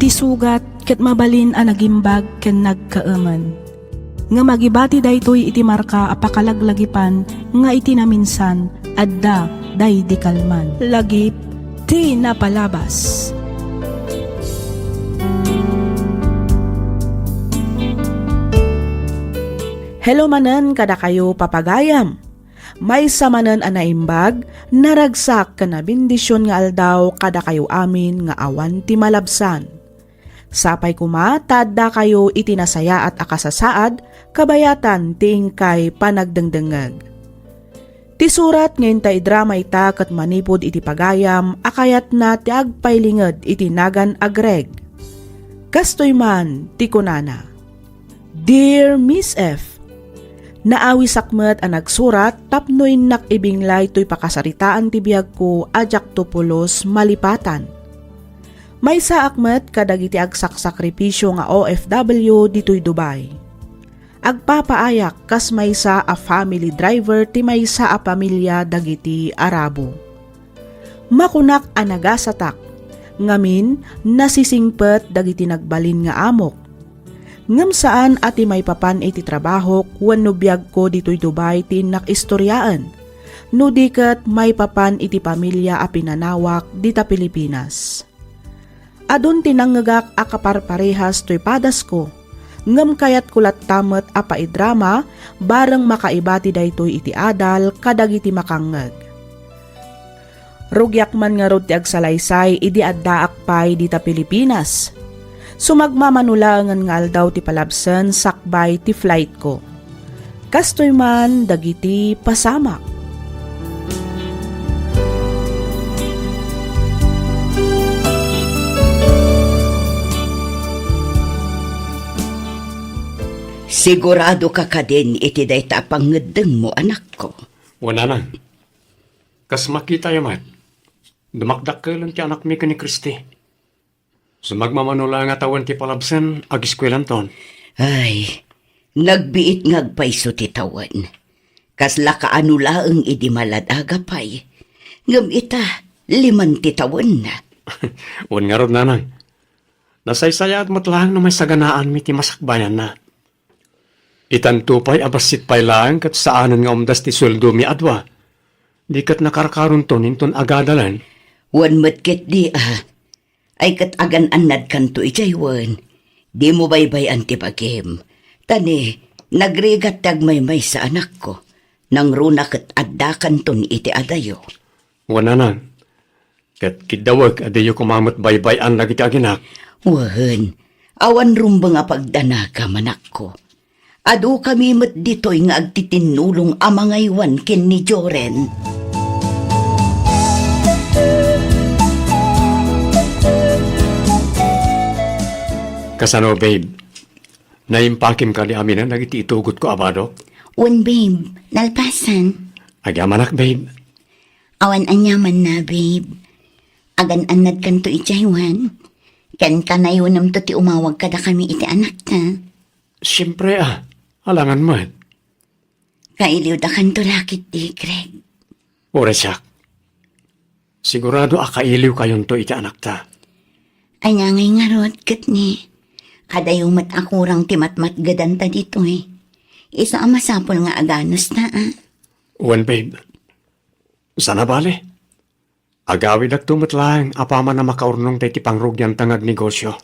Isugat ket mabalin a nagimbag ken nagkaaman. Nga magibati daytoy iti marka apakalaglagipan nga iti naminsan adda day di kalman. Lagip ti napalabas. Hello manen kada kayo papagayam. May samanen a naimbag, naragsak ka na bendisyon nga aldaw kada kayo amin nga awan ti malabsan. Sapay kuma, tadda kayo itinasaya at akasasaad, kabayatan tingkay panagdengdengag. Ti surat ngayon ta idrama ita kat manipod iti pagayam, akayat na ti agpailinged iti nagan agreg. Kastoy man, ti kunana. Dear Miss F, naawi sakmet ang nagsurat tapnoy nakibinglay to'y pakasaritaan ti biyag ko ajak tupulos malipatan. May sa akmet kadagiti agsaksakripisyo nga OFW dito'y Dubai. Agpapaayak kas may sa a family driver ti may sa a pamilya dagiti Arabo. Makunak a nagasatak, ngamin nasisingpet dagiti nagbalin nga amok. Ngam saan ati may papan iti trabaho wenno biag ko dito'y Dubai ti nakistoryaan. No diket may papan iti pamilya a pinanawak dita Pilipinas. Adun tinanggagak a kaparparehas to'y padas ko. Ngam kayat kulat tamet a paidrama bareng makaibati daytoy iti adal kadagiti makangeg. Rugyak man nga rod ti agsalaysay idi adda akpay dita Pilipinas. Sumagmamanulangan nga aldaw ti palabsen sakbay ti flight ko. Kastoy man dagiti pasamak. Sigurado ka din iti dayta pangedeng mo, anak ko. Wala na. Kas makita yaman. Dumakdak ka lang ti anak mi ka ni Kristi. Sumagmamanula nga tawan ti palabsen, agiskwelan ton. Ay, nagbiit ngagpayso ti tawan. Kas lakaanulaeng idi maladagapay. Ngam ita, 5 ti tawan na. Wan nga rod nanang. Nasaysaya at matlang na may saganaan mi ti masakbayan na. Itanto pa'y abasit pa'y lang kat saanan nga umdas ti sweldo mi adwa. Di kat nakarkaron ton inton agadalan. Wan matkit di ay kat agan anad kanto ijaywan. Di mo baybay antibagim. Tani, nagrigat tagmaymay sa anak ko. Nang runa kat adda kanton iti adayo. Wan nanang. Kat kidawag adayo kumamot baybay an lagi ti aginak. Wan, awan rumba nga pagdana ka manak ko. Adu kami met dito'y nga agtitinulong amangaywan ken ni Joren. Kasano, babe? Naimpakim ka ni Amina, nagiti itugot ko, abado? Wan, babe. Nalpasan. Agamanak, babe. Awan anyaman na, babe. Agan anad kanto ijaywan. Kan kanayunam to ti umawag kada kami iti anak ta. Siyempre, halangan mo. Kailiw da kanto lakit di, Greg. Oresyak. Sigurado akailiw kayon to iti anak ta. Anyangay nga rod, kat ni. Kadayumat akurang timatmat gadanta dito eh. Isa ang masapol nga aganos na Wan, babe. Sana bale. Agawid at tumatlang apama na makaurnong tayo ti pangrugyan tangag negosyo.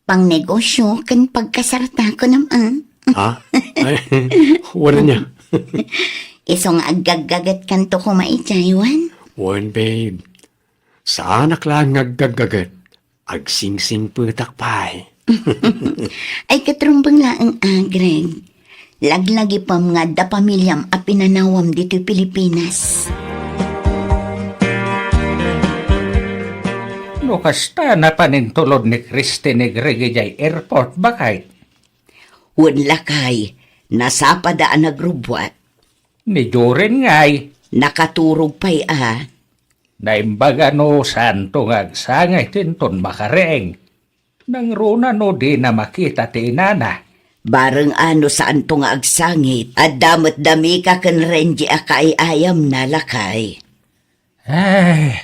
Pang negosyo, kan pagkasarta ko naman. Ha? Ay, wala niya. Isong agagagat kanto ko maitaywan. Wan, babe. Sa anak lang agagagat. Agsingsing putakpay. Ay katrumbang laang Greg. Laglagi pam nga da pamilyam a pinanawam dito Pilipinas. No kasta na panintulod ni Kristi ni Gregijay Airport, bakay? Wan lakay, nasapadaan nagrubwat. Ni Joren ngay, Nakaturog pa'y naimbaga no santo ngagsangay tinton makareng. Nang runa no di na makita ti inana. Bareng ano saan to nga agsangit, at damat dami ka kan renji akay ayam na lakay. Ay,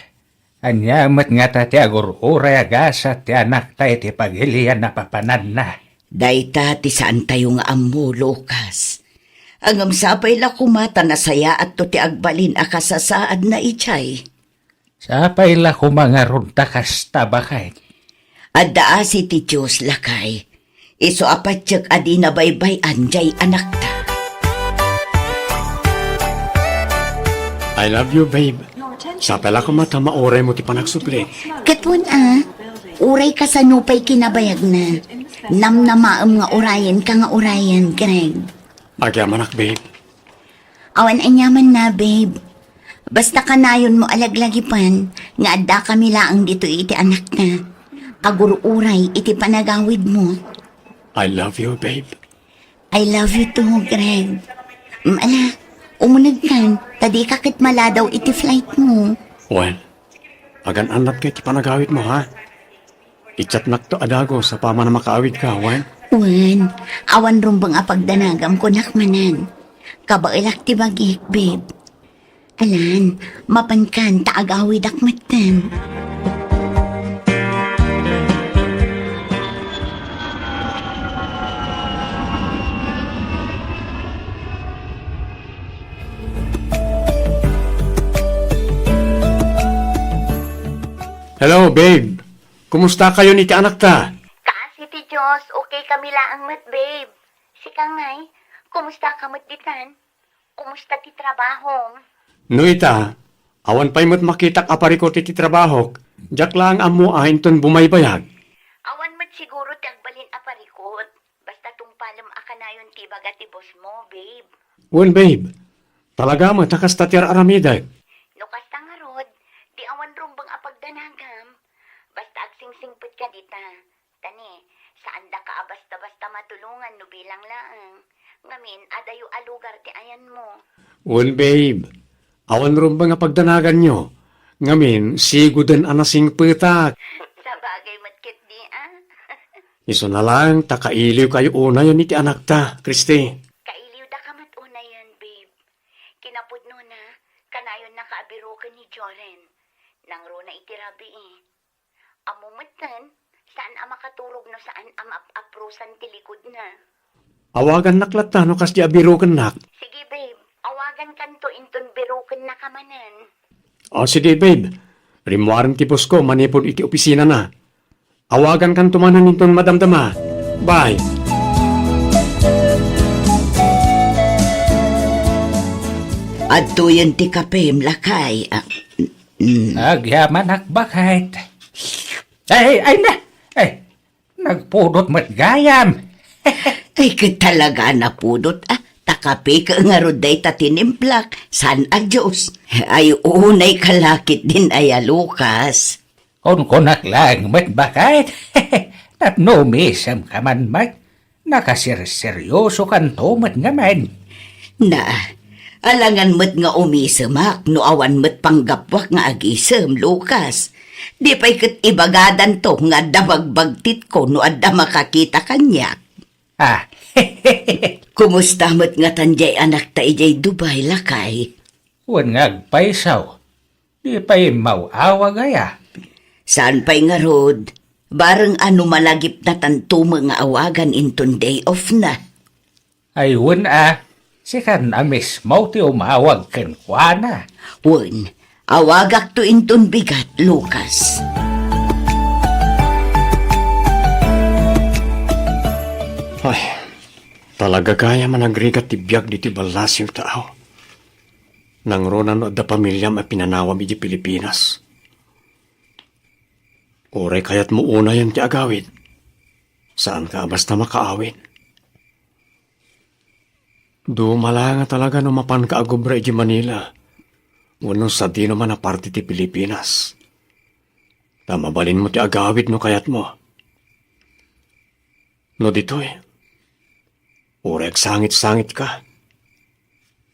Anyamat nga tati agur-uray agasa ti anak tayo ti paghilian na papanan na. Dayta ti saan tayo nga ammo, Lucas. Angam sapay la kumata na saya at to ti agbalin akasasaad na ichay. Sapay la kumangaron takas tabakay. Adda si ti Diyos lakay. Iso apatsyag adi na baybay anjay anak ta. I love you, babe. Sapay la kumata maoray mo ti panagsupli. Katun uray ka sa nupay kinabayag na. Namnamaam nga orayan ka nga orayan, Greg. Agyamanak, babe. Awan anyaman na, babe. Basta kanayon mo alaglagipan, nga adda kami laang dito iti anak na. Agururay iti panagawid mo. I love you, babe. I love you too, Greg. Ala, umunag kan, tadi kakit maladaw iti flight mo. Well, agan-anat kay ti panagawit mo, ha? Ichat nak to adago sa pama na makaawit ka, Wen. Wan, awan rumbang apagdanagam ko nakmanan. Kabailak ti bagik, babe. Alan, mapankan taagawid akmatan. Hello, babe. Kumusta kayo ni ti anak ta? Kasi ti Diyos, okay kami laang mat, babe. Si Kangay, kumusta ka mat ditan? Kumusta ti trabaho? No ita, awan pa'y mo't makitak apariko ti trabaho. Jak lang amo ahin ton bumaybayag. Awan mat siguro ti agbalin aparikot. Basta tungpalam akanayon ti baga ti boss mo, babe. Wen, babe. Talaga mo, takas tatir aramidag. No kasta nga rod, di awan rumbang apagdanagam. Basta agsingsingput ka dita. Tani, saan da ka basta-basta matulungan no bilang laang. Ngamin, adayo alugar ti ayan mo. Wen, babe. Awan ron ba nga pagdanagan nyo? Ngamin, sigudan anasing petak. Sa bagay matkit di, Iso na lang, takailiw kayo una yun iti anak ta, Christy. Kailiw da ka matuna yan, babe. Kinapudno na, kanayon nakaabiro ka ni Joren. Nang ro na itirabi Amumatan, saan makaturog no saan aprusan tilikod na. Awagan naklat ta, no kas di abirukan nak. Sige, babe. Awagan kanto inton birukan na kamanan. O sige, babe. Rimwaran ti boss ko, manipod iti opisina na. Awagan kan tumanan inton madamdama. Bye. Adto yun ti kapem lakay. Agyaman akbakay. Ay na! Ay, nagpudot mat gayam. Ay talaga napudot Takapi ka nga roday tatinimplak. San a Diyos? Ay unay kalakit din ay Lucas. Kung kunak lang mat bakay. At no misam ka man mat. Nakasirseryoso kan to mat nga man. Na, alangan mo't nga umisamak no awan mo't panggapwak nga agisem, Lucas. Di pa'y kat ibagadan to nga dabagbagtit ko no adda makakita kanya. Kumusta mo't nga tanjay anak ta ijay Dubai lakay? Wan ngagpaisaw. Di pa'y mauawa gaya. Saan pa'y nga rod? Barang ano malagip na tantuma nga awagan inton day off na. Ay wan sikan amis mau ti umawag ken kuana. Wen, awagak to inton bigat, Lucas. Ay, talaga kaya man agrigat ti biyag di ti balas yung tao. Nang ronan no da pamilya mapinanawam iti Pilipinas. Oray kayat mo una yan ti agawid. Saan ka basta makaawin? Dumala nga talaga no mapan ka agubra iti Manila. Wano sa di naman na parte ti Pilipinas. Tamabalin mo ti agawid no kayat mo. No dito'y. Urek sangit-sangit ka.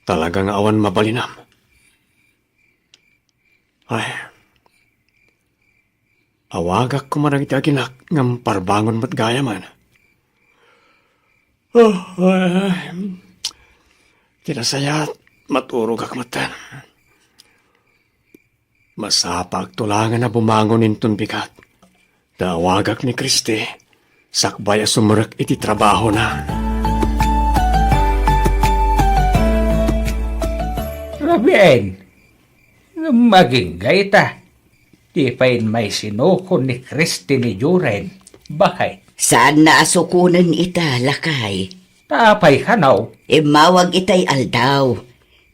Talagang awan mabalinam. Ay. Awagak ko man ang itaginak ngam parbangon mat gaya man. Tinasayat maturog ak matan. Masapag tulangan na bumangon inton bigat. Dawagak ni Kriste, sakbay sumurak iti trabaho na. Rabien, maging gaita. Di pain may sinukon ni Kristi ni Juren. Bakay, Saan na asukunan ita, lakay? tapay kanaw. Mawag itay aldaw.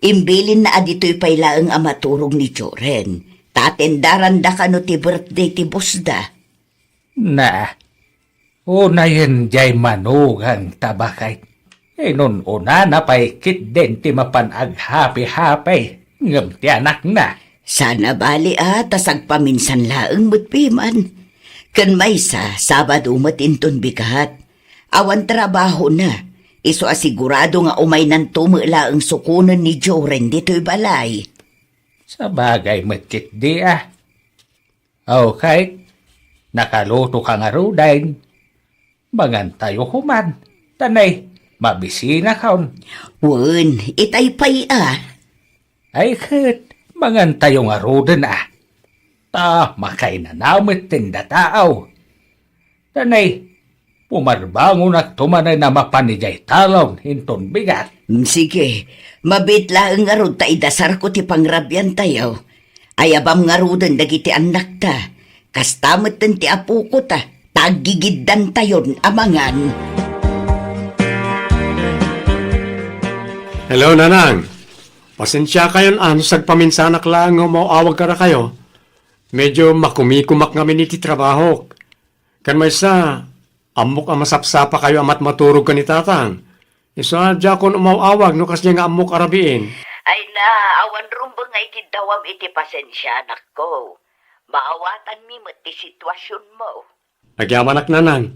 Imbilin na adito'y pailaang amaturog ni Joren. Tatendaran da kano ti birthday ti busda. Na, unayan jay manugang tabakay. Nun una na pa'y kit din ti mapanag happy-happy. Ngam ti anak na. Sana bali tasag paminsan laeng mutpiman. Kan may Sabado matinton bigat. Awan trabaho na. Iso asigurado nga umay ng tumula ang sukunan ni Joren dito'y balay. Sa bagay matkit di Okay, nakaluto ka nga rudain. Mangantayo kuman. Tanay, mabisina kaon. Wen, itay pay Ay kat, mangantayo nga rudan Ta, makay na namit tinda tao. Tanay, pumarbangon at tumanay na mapanijay talong hinton bigat. Sige, mabitla ang arod ta idasar ko ti pangrabyan tayo. Ayabam nga rudan dagiti anak ta. Kastamot ti apo ko ta. Tagigiddan tayon amangan. Hello, Nanang. Pasensya kayon sagpaminsanak lang nga mauawag ka ra kayo. Medyo makumikumak ngamin iti trabaho. Kan may amok ang masapsapa kayo amat maturog ka ni tatang. Isa dya kon umawawag no kas niya nga amok arabiin. Ay na, awan rumbo nga ikidawam iti pasensya anak ko. Maawatan mi ti sitwasyon mo. Nagyamanak Nanang.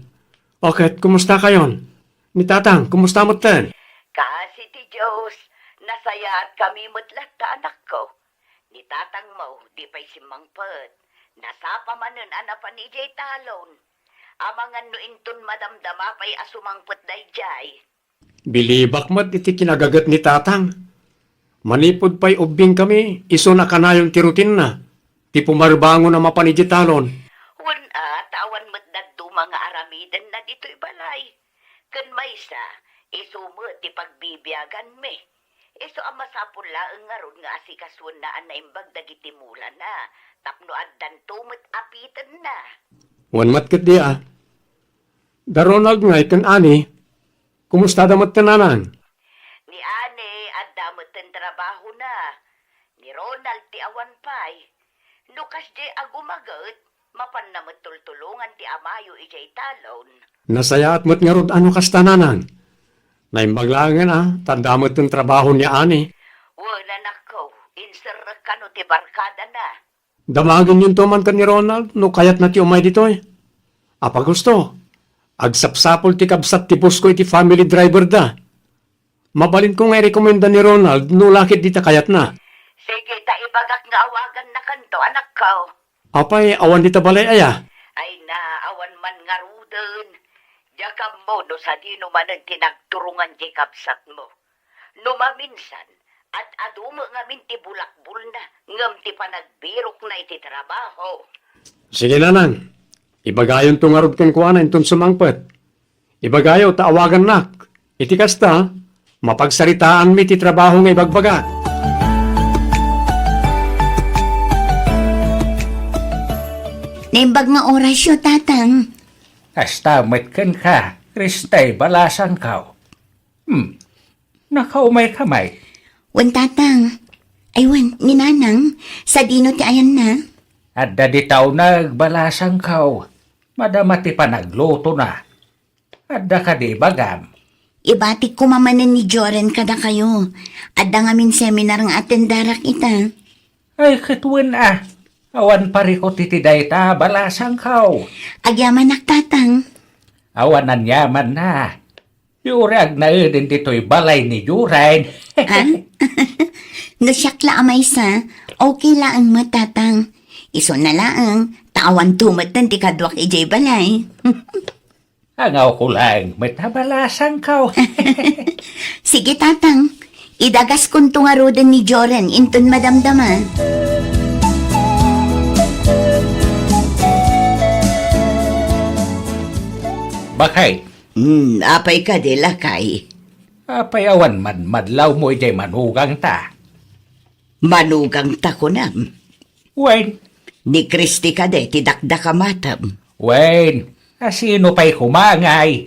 Okay, kumusta kayon? Ni tatang, kumusta mo ten? Kasi ti Diyos, nasayaat kami mutlat ta anak ko. Ni tatang mo, di pa'y simangpet. Nasapa manen anapan ni Jay Talon. Amangan no inton madamdama pa'y asumangpet day Jay. Bilibak mat iti kinagagat ni tatang. Manipod pa'y ubing kami, iso na kanayong tirutin na. Ti pumarbango na mapanigitalon. Tawan mo't dadto mga aramidan na dito'y balay. Kan may iso mo ti pagbibiyagan me. Iso ang masapul laeng nga ron nga asikaswan na anaimbag dagiti mula na. Tapno addan tumot apitan na. Wan mat kat di Da Ronald ngay kan ani, kumusta damat tananan? Ni Ane, adamot ang trabaho na. Ni Ronald ti awan pay. Nukas di agumagot, mapan na matultulungan ti amayo ijay talon. Nasayaat mo't nga rod ano kas tananan. Naimbaglangan tandamot ang trabaho ni ani. Wala na ko, inserra ka no ti barkada na. Damagin yung tuman ka ni Ronald, no kayat na ti umay ditoy. Apa gusto? Agsapsapol ti kabsat ti bus ko iti family driver da. Mabalin ko nga rekomenda ni Ronald, no lakit di ta kayat na. Sige, taibagak nga awagan na kanto, anak ko. Apay, awan di ta balay aya. Ay na, awan man nga ruden. Jakam mo, no sa di naman ang tinagturungan di kabsat mo. No maminsan, at adumo nga min ti bulakbul na, ngam ti panagbirok na iti trabaho. Sige Nanang, ibagayon tong arod kan kuana intong sumangpet. Ibagayo ta awagan nak. Iti kasta, mapagsaritaan mi ti trabaho nga ibagbaga. Naimbag nga orasyo, tatang. Kastamit kan ka, Kristay balasan ka. Nakaumay kamay. Wan, tatang. Ay, wan, ni nanang, sa dino ti ayan na. At daditaw nagbalasan ka. Madamati pa nagluto na. At da ka di bagam. Ibatik ko mamanan ni Joren kada kayo. Adda nga min seminar nga atendarak ita. Ay katwin Awan pari ko titiday ta balasan ka. Agyaman tatang. Awanan yaman na. Yurag na din dito'y balay ni Juren. Ha? Nasyakla amay okay laang matatang. Iso na laang, tawan tumatan ti kadwak ijay balay. Angaw ko lang, matabalasan ka. Sige tatang, idagas kong tungarudan ni Joren inton madamdama. bakay. Apay ka de lakay. Apayawan man madlaw mo ijay manugang ta. Manugang takunam. Wen, Ni Kristi ka de, tidakda ka matam. wen, asino pa'y kumangay?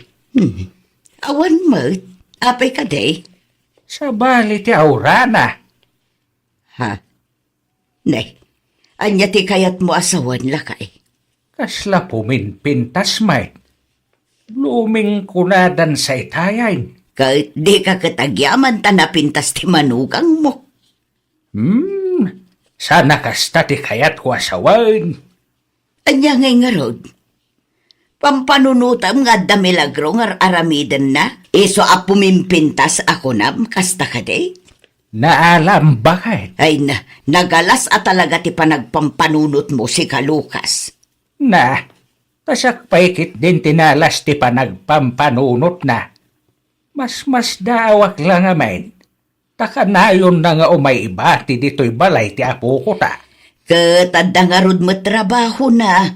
Awan mo, apay ka de. Sa bali ti aurana. Ha? Nay, anya ti kayat mo asawan lakay. Kasla puminpintas may. Luming kunadan sa itayan. Kahit di ka katagyaman tanapintas ti manugang mo. Sana kasta ti kayat ko asawan. Anya ngay nga rod. Pampanunutam nga da milagro nga aramiden na. Iso a pumimpintas ako nam, kasta ka de. Naalam bakit? Ay na, nagalas at talaga ti panagpampanunot mo si Kalukas. Na, tasak paikit din tinalas ti panagpampanunot na. Mas daawak lang amin. Takanayon na nga umay iba ti dito'y balay ti apo ko ta. Katanda nga rod mo trabaho na.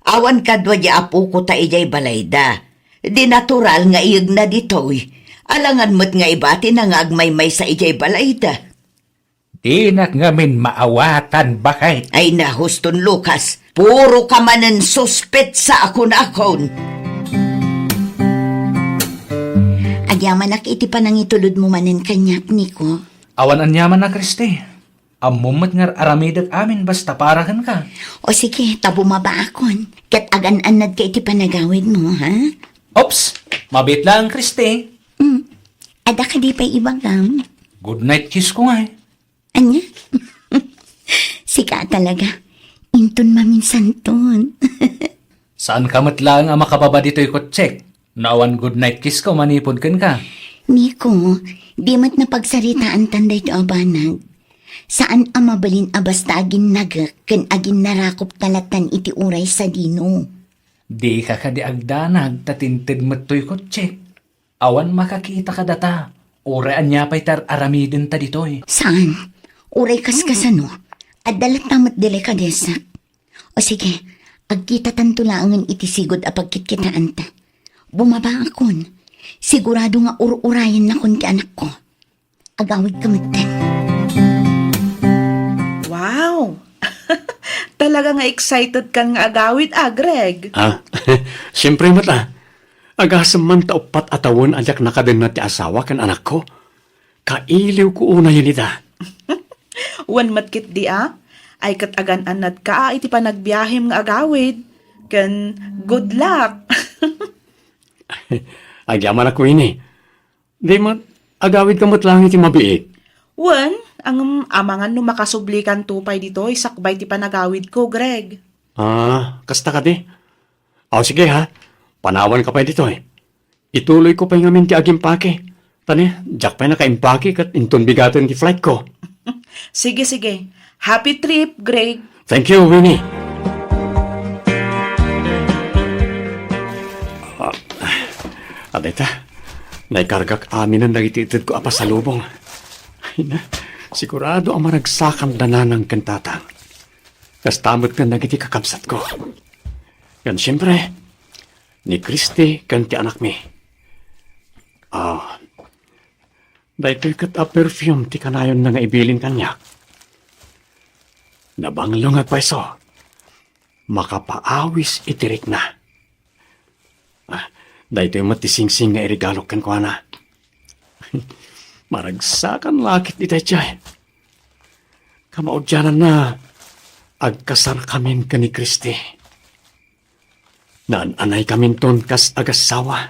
Awan kadwa di apo ko ta ijay balayda. Di natural nga iyag na dito'y. Alangan mo't nga ibati na nga agmay-may sa ijay balayda. Di nak ngamin maawatan bakit? Ay na, Huston Lucas, puro ka manan suspet sa akon. Agyaman nak iti pa nang itulod mo manen kanyak, Nico. Awan anyaman na Kristi. Amumat nga aramidag amin basta parahan ka. O sige, tabo maba akon. Kat agan-anad ka iti panagawid mo, ha? Ops! Mabit lang Kristi. Ada ka di pa ibagam. Good night kiss ko nga eh. Anya? Sika talaga. Intun maminsan-tun. Saan ka matlang ang makababa dito'y kotsek? Naawan good night kiss ko manipod kan ka. Nico, di mat na pagsaritaan tanday to abanag. Saan ang mabalin basta agin nagak kan agin narakop talatan iti uray sa dino. Di ka di agdanag tatintid mato'y kotsek. Awan makakita ka data. Uray anya pa'y tar aramidin ta dito'y. Saan? Uray kaskasano? At dalat tamat delikadesa. O sige, agkita tantulangan iti sigod a pagkitkitaan ta. Bumaba akon. Sigurado nga ur-urayan na kon ti anak ko. Agawid kamagtan. Wow! Talaga nga excited ka nga agawid, Greg. Siyempre mata. Agasam man taupat atawon ajak nakaden na ti asawa kan anak ko. Kailiw ko una yan ita. Wan matkit di ay katagan anad ka iti panagbiyahem nga agawid. Kan good luck. Agyaman ako ini. Di mat, agawid kamot lang iti mabiit. Wan, ang amangan no makasublikan tupay dito, isakbay ti panagawid ko, Greg. Kasta ka di. O sige ha, panawan ka pa dito eh. Ituloy ko pa yung amin ti agimpake. Tani, jak pa nakaimpake kat inton bigaton ti flight ko. Sige. Happy trip, Greg. Thank you, Winnie. Adeta, naikargak amin ang nagititid ko apa sa lubong. Ay na, sigurado ang maragsakan dananang kantatang. Kastamot ka nagiti kakabsat ko. Yan siyempre, ni Kristi kan ti anak mi. Dahil kat a perfume ti kanayon na nga ibilin kanya. Nabanglong at paiso, makapaawis itirik na. Dahil ito yung matisingsing nga irigalok kan ko na. Maragsakan lakit iti chay. Kamaudyanan na agkasar kamin ka ni Kristi. Naan-anay kamin ton kas agasawa.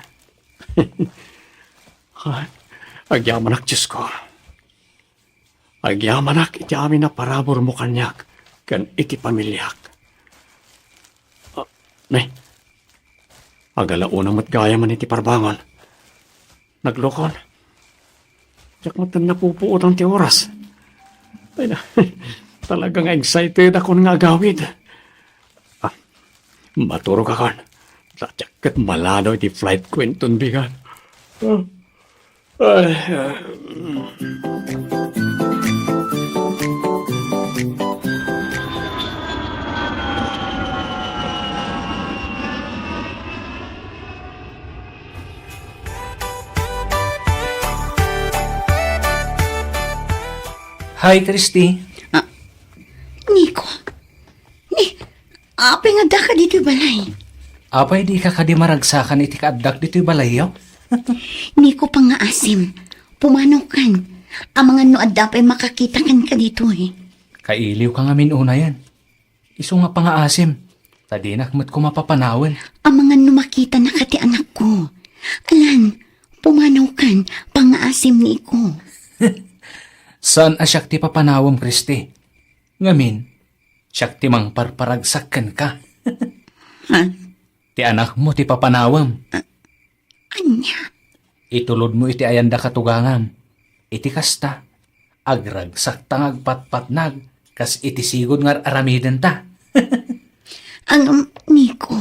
Agyamanak Diyos ko. Agyamanak iti amin na parabor mo kanyak kan iti pamilyak. Nay, agalaunang matgaya man iti parbangon. Naglokon. Diyak matan napupuot ang ti oras. Ay na, talagang excited ako nga agawid. Maturog ako. Diyak kat malado iti flight kwinton bigan. Hi, Christy. Niko, apay nga da ka dito balay. Apay di ka kadimaragsakan iti kaaddak dito'y balayaw? Niko pa nga asim, pumanaw kan. Ang mga noad dapay makakita kan ka dito eh. Kailiw ka nga minuna yan. Iso nga pa nga asim. Tadinak mo't ko mapapanawan. Ang mga numakita na kati anak ko. Alan, pumanaw kan, pang-asim ni ko. Saan asyak ti papanawam, Christy? Ngamin, siyak ti mang parparagsakan ka. Ha? Ti anak mo ti papanawam. Anya? Itulod mo iti ayanda katugangam. Iti kasta. Agragsak tang agpatpatnag. Kas iti sigod nga aramiden ta. Niko.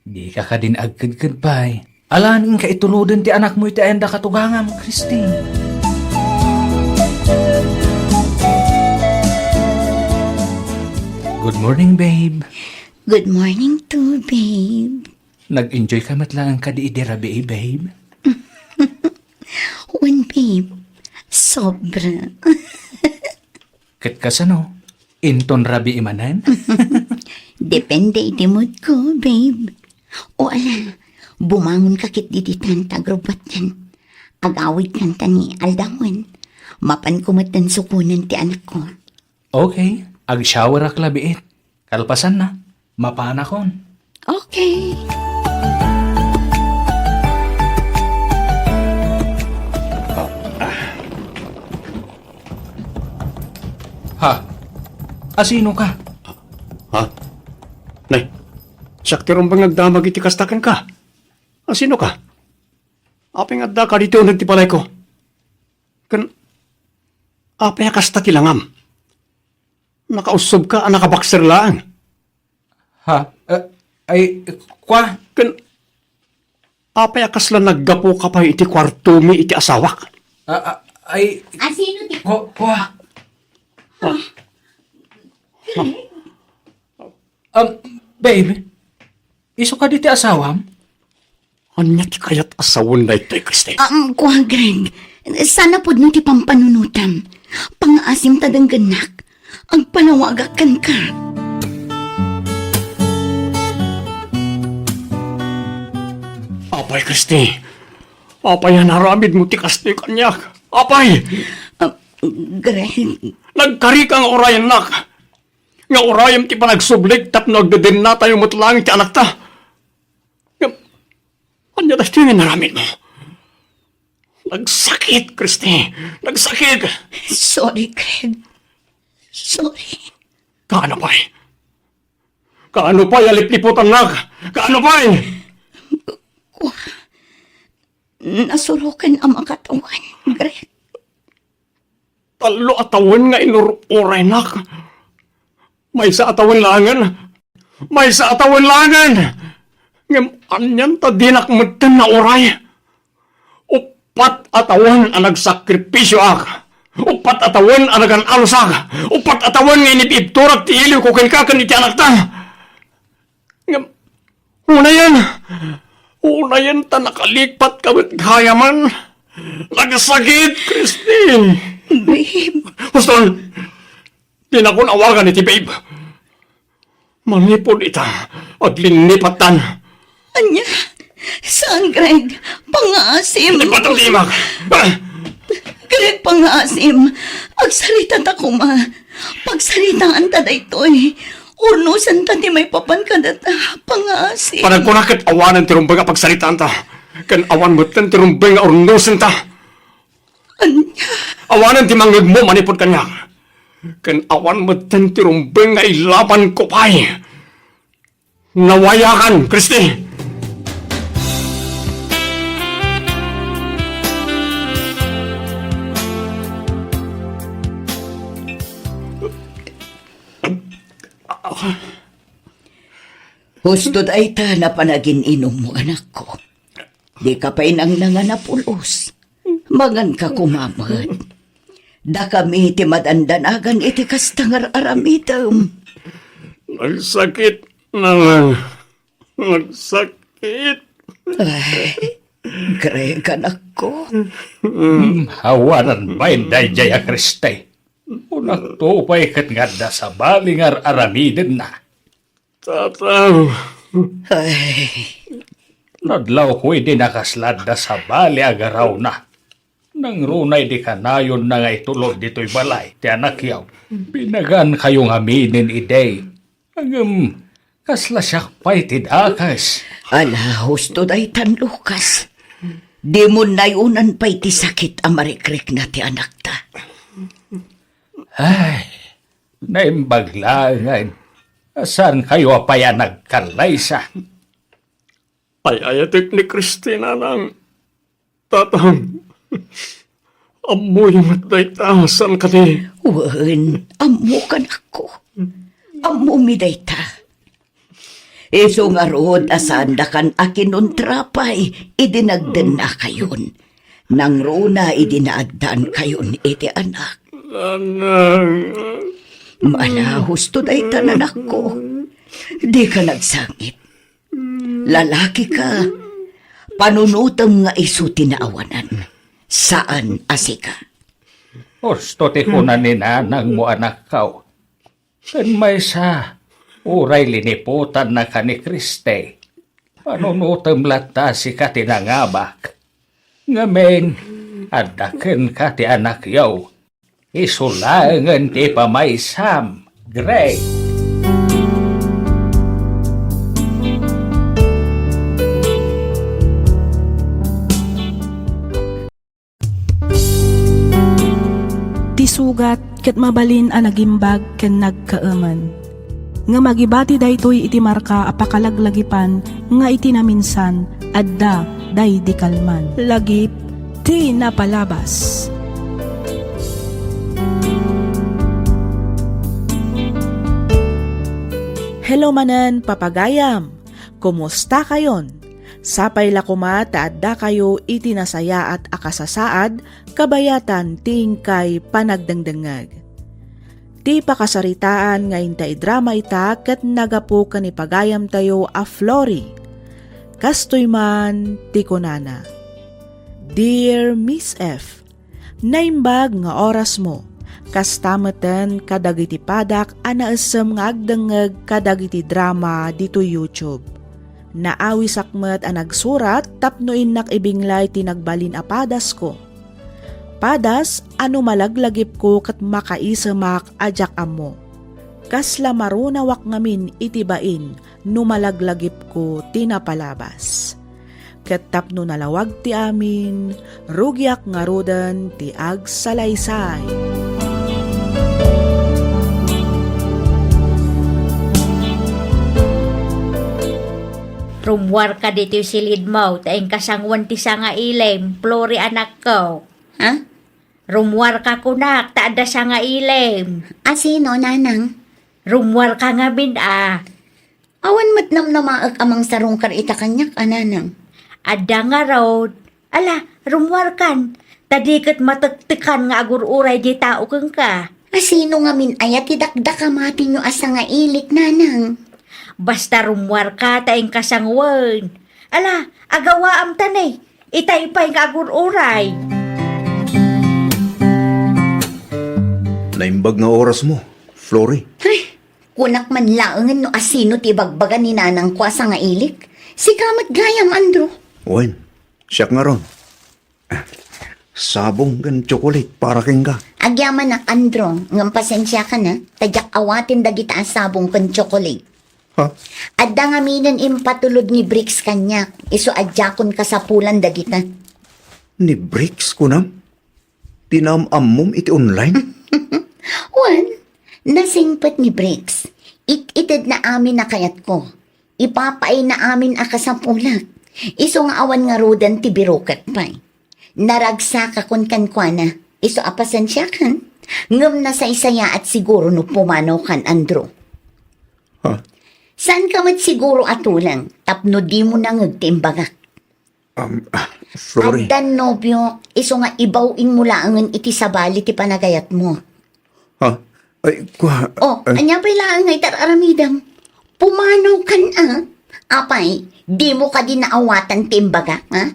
Di ka ka din agkad-kadpay. Alanin ka itulodin ti anak mo iti ayanda katugangam, Christy. Good morning, babe. Good morning to babe. Nag-enjoy ka matlang ka di idirabi, babe. One babe. Sobra. Kat kasano? Inton rabi imanan? Depende iti mood ko, babe. O ala, bumangon ka kit dititan tagrobatan. Agawid kanta ni Aldawan. Mapan kumatan sukunan ti anak ko. Okay, ag-shower ak labiit. Kalpasan na, mapanakon. Okay. Ha? Asino ka? Ha? Nay, sakti ron bang nagdamag iti kastakan ka? Sino ka? Apay nga da ka dito nagtipalay ko. Kan, apay kasta kilangam. Nakausob ka, nakabakser lang. Ha? Ay, kwa? Kan, apay akas lang naggapo ka pa iti kwarto mi iti asawak. Ay, Asino ti? kwa? Babe, iso ka diti asawam? Anya ti kayat asawon na ito'y Kriste. Kuha, Greg. Sana po nung ti pampanunutam. Pang-asim tadangganak. Ang panawagakan ka. Apay Kriste. Apay hanaramid mo ti Kriste kanyak. Apay! Greg, Nagkari kang orayan nak. Nga orayam ti panagsublik tap nagdadin na tayo mutlang ti anak ta. Anya das tingin naramid mo. Nagsakit, Kriste. Nagsakit. sorry, Greg. Sorry. Kaano pa'y? Kaano pa'y alip-liputan nak? Kaano pa'y? Nasurukan ang mga katawan, Greg. Talo atawan nga inururay nak. May sa atawan langan. May sa atawan langan. Ngam anyan ta dinak matan na oray. Upat atawan ang nagsakripisyo ak. Upat atawan ang nagan-alusak. Upat atawan nga inipipturak ti iliw ko kinkakan iti anak ta. Ngam, una yan ta nakalikpat kamit gayaman. Nagsakit, Christine. Babe, Huston, pinakunawagan iti babe. Manipon ita at linipatan. anya? Saan, Greg? Pang-asim. Lipat ang timak. Greg, pang-asim. Agsalita ta kuma. Pagsalitaan ta da ito'y. Urnusan ta di may papan ka data. Pang-asim. Panagkunakit awanan tirumbay nga pagsalitaan ta. Kan awan mo tan tirumbay nga urnusin ta. Anya? Awanan ti mangag mo manipod kanya. Kan awan mo tan tirumbay nga ilaban ko pa'y. Nawayakan, Christy. Hustod ay ta na panagin inom mo, anak ko. Di ka pa inang nanganapulos. Mangan ka kumamad. Da kami iti madandanagan iti kastangar aramitam. Nagsakit na lang. Nagsakit. Ay, Greg, anak ko. Hawanan ba inday jaya Kriste? Unak to pa'y katngada sa balingar aramiden na. Tataw. Ay, Nadlaw ko'y di nakaslad na sa bali agaraw na. Nang runay di kanayon na ngay tulod dito'y balay, ti anak yaw. Pinagan kayong aminin iday. Hanggang kasla siya pa'y tidakas. ala, husto day tan Lucas. Di mo nayunan pa'y ti sakit ang marikrik na ti anak ta. Ay, naimbaglangan. Asan kayo apaya nagkalaysa? Ay ayatik ni Christina ng tatang. Amoy matay tahasan ka ni. Wen, amo ka na ko. Amo miday ta. Iso nga rood asan da kan akin trapay, idinagdan na kayon. Nang runa idinaagdan kayon iti anak. Nanang. Mala, husto day tananak ko. Di ka nagsangit. Lalaki ka. Panunutam nga iso tinaawanan. Saan asika? Gusto ti ko na ni nanang mo anak kao. Kan may sa uray liniputan na ka ni Kriste. Panunutam lata si ka tinangabak. Ngamen, adaken ka ti anak yaw. Isulangan ti pamaysam, Greg. Ti sugat ket mabalin a nagimbag ken nagkaaman. Nga magibati daytoy iti marka apakalaglagipan nga iti naminsan adda day di kalman. Lagip ti napalabas. Hello manen papagayam. Kumusta kayon? Sapay lakuma taadda kayo iti nasaya at akasasaad kabayatan tingkay panagdangdangag. Ti pakasaritaan nga inta idrama ita ket nagapu ni pagayam tayo a Flory. Kastoy man ti kunana. Dear Miss F, naimbag nga oras mo. Kastameten kadagiti padak anaesem nga agdengeg kadagiti drama dito YouTube. Naawi sakmet ang nagsurat tapno innak ibinglay tinagbalin a padas ko. Padas ano malaglagip ko kat makaisamak ajak amo. Kasla marunawak ngamin itibain no malaglagip ko tinapalabas. Ket tapno nalawag ti amin, rugyak nga rodan ti agsalaysay. Rumwar ka dito silid mo, taing kasangwan ti sa nga ilem, Flory anak ko. Ha? Rumwar ka kunak, taada sa nga ilem. Asino, nanang? Rumwar ka nga bida. Awan matnam na maag amang sarong karita kanyak, ananang. Ada nga road. Ala, rumwar kan. Tadikat mataktikan nga agur-uray di tao kang ka. Asino nga min ayat idakdak amati nyo asa nga ilik, nanang. Basta rumwar ka, taing kasangwan. Ala, agawa am tanay. Itaypay nga agur-uray. Naimbag nga oras mo, Flory. Ay, kunak man laangan no asino ti bagbagan ni nanang kwa sa nga ilik. Si kamat gayam, Andrew. Wen, siyak nga ron. Sabong gan chocolate para king ka. Agyaman na, Andrew, ngam pasensya ka na, tadyak awatin dagita ang sabong kan chocolate. Ha? Adda nga minen impatulod ni Bricks kanyak, iso adjakon ka sa pulan dagita. Ni Bricks ko nam? Tinamam mom iti online? Wan, nasingpat ni Bricks. Itid na amin na kayat ko. Ipapay na amin aka sa pulag. Iso nga awan nga rodan ti birokat pa'y. Naragsa ka kon kankwana. Iso apasensya kan. Ngam na sa isaya at siguro no pumanaw kan, Andrew. Ha? Saan ka mat siguro atulang? Tapno di mo na ngagtimbagak. Flory. Addan nobyo, iso nga ibawing mulaangan iti sabali ti panagayat mo. Ha? Ay, kwa... Oh, anya pa'y laang ngay tararamidam. Pumanaw kan Apay, di mo ka din naawatan timbaga, ha?